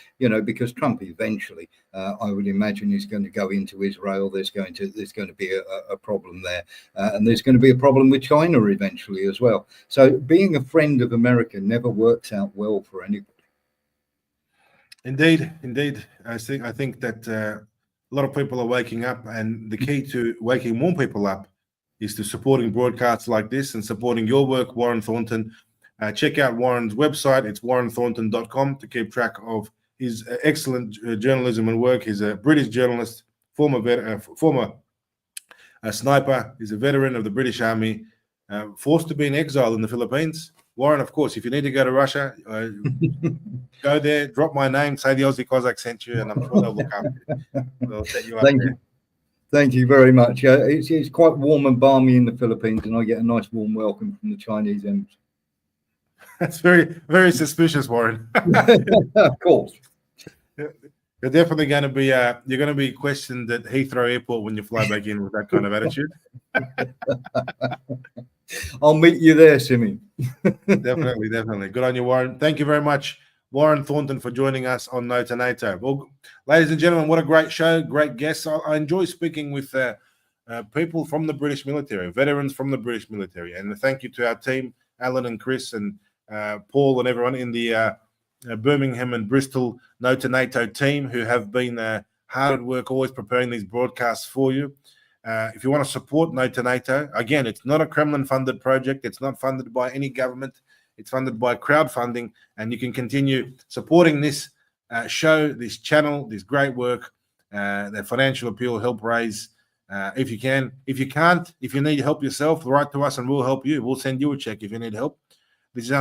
because Trump eventually, I would imagine, is going to go into Israel. There's going to be a problem there, and there's going to be a problem with China eventually as well. So being a friend of America never works out well for anybody. Indeed. I think that a lot of people are waking up, and the key to waking more people up is to supporting broadcasts like this and supporting your work, Warren Thornton. Check out Warren's website. It's warrenthornton.com to keep track of his excellent journalism and work. He's a British journalist, former sniper. He's a veteran of the British Army, forced to be in exile in the Philippines. Warren, of course, if you need to go to Russia, go there, drop my name, say the Aussie Cossack sent you, and I'm sure they'll look after you. They'll set you up there. Thank you very much. It's quite warm and balmy in the Philippines, and I get a nice warm welcome from the Chinese embassy. That's very, very suspicious, Warren. Of course. You're definitely going to be you're going to be questioned at Heathrow Airport when you fly back in with that kind of attitude. I'll meet you there, Simeon. Definitely. Good on you, Warren. Thank you very much, Warren Thornton, for joining us on No2Nato. Well, ladies and gentlemen, what a great show, great guests. I enjoy speaking with people from the British military, veterans from the British military. And thank you to our team, Alan and Chris and Paul and everyone in the Birmingham and Bristol No2Nato team who have been hard at work, always preparing these broadcasts for you. If you want to support No2Nato, again, it's not a Kremlin-funded project. It's not funded by any government. It's funded by crowdfunding, and you can continue supporting this show, this channel, this great work. The financial appeal help raise if you can. If you can't, if you need help yourself, write to us and we'll help you. We'll send you a check if you need help. This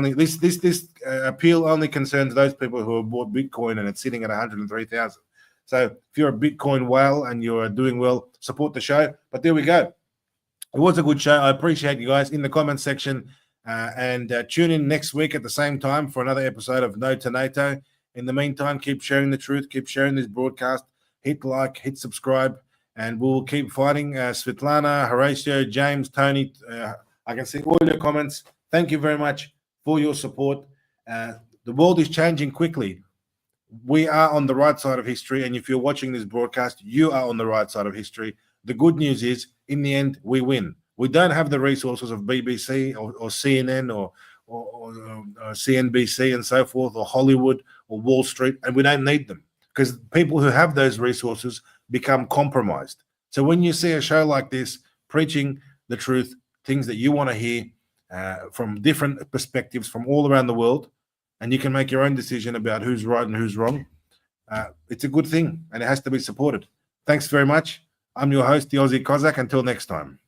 appeal only concerns those people who have bought Bitcoin and it's sitting at 103,000. So if you're a Bitcoin whale and you're doing well, support the show. But there we go. It was a good show. I appreciate you guys in the comment section. And tune in next week at the same time for another episode of No2Nato. In the meantime, keep sharing the truth. Keep sharing this broadcast. Hit like, hit subscribe. And we'll keep fighting. Svetlana, Horatio, James, Tony, I can see all your comments. Thank you very much for your support. The world is changing quickly. We are on the right side of history, and if you're watching this broadcast, you are on the right side of history. The good news is, in the end, we win. We don't have the resources of BBC or CNN or CNBC and so forth, or Hollywood or Wall Street, and we don't need them because people who have those resources become compromised. So when you see a show like this preaching the truth, things that you want to hear from different perspectives from all around the world, and you can make your own decision about who's right and who's wrong, it's a good thing, and it has to be supported. Thanks very much. I'm your host, the Aussie Cossack. Until next time.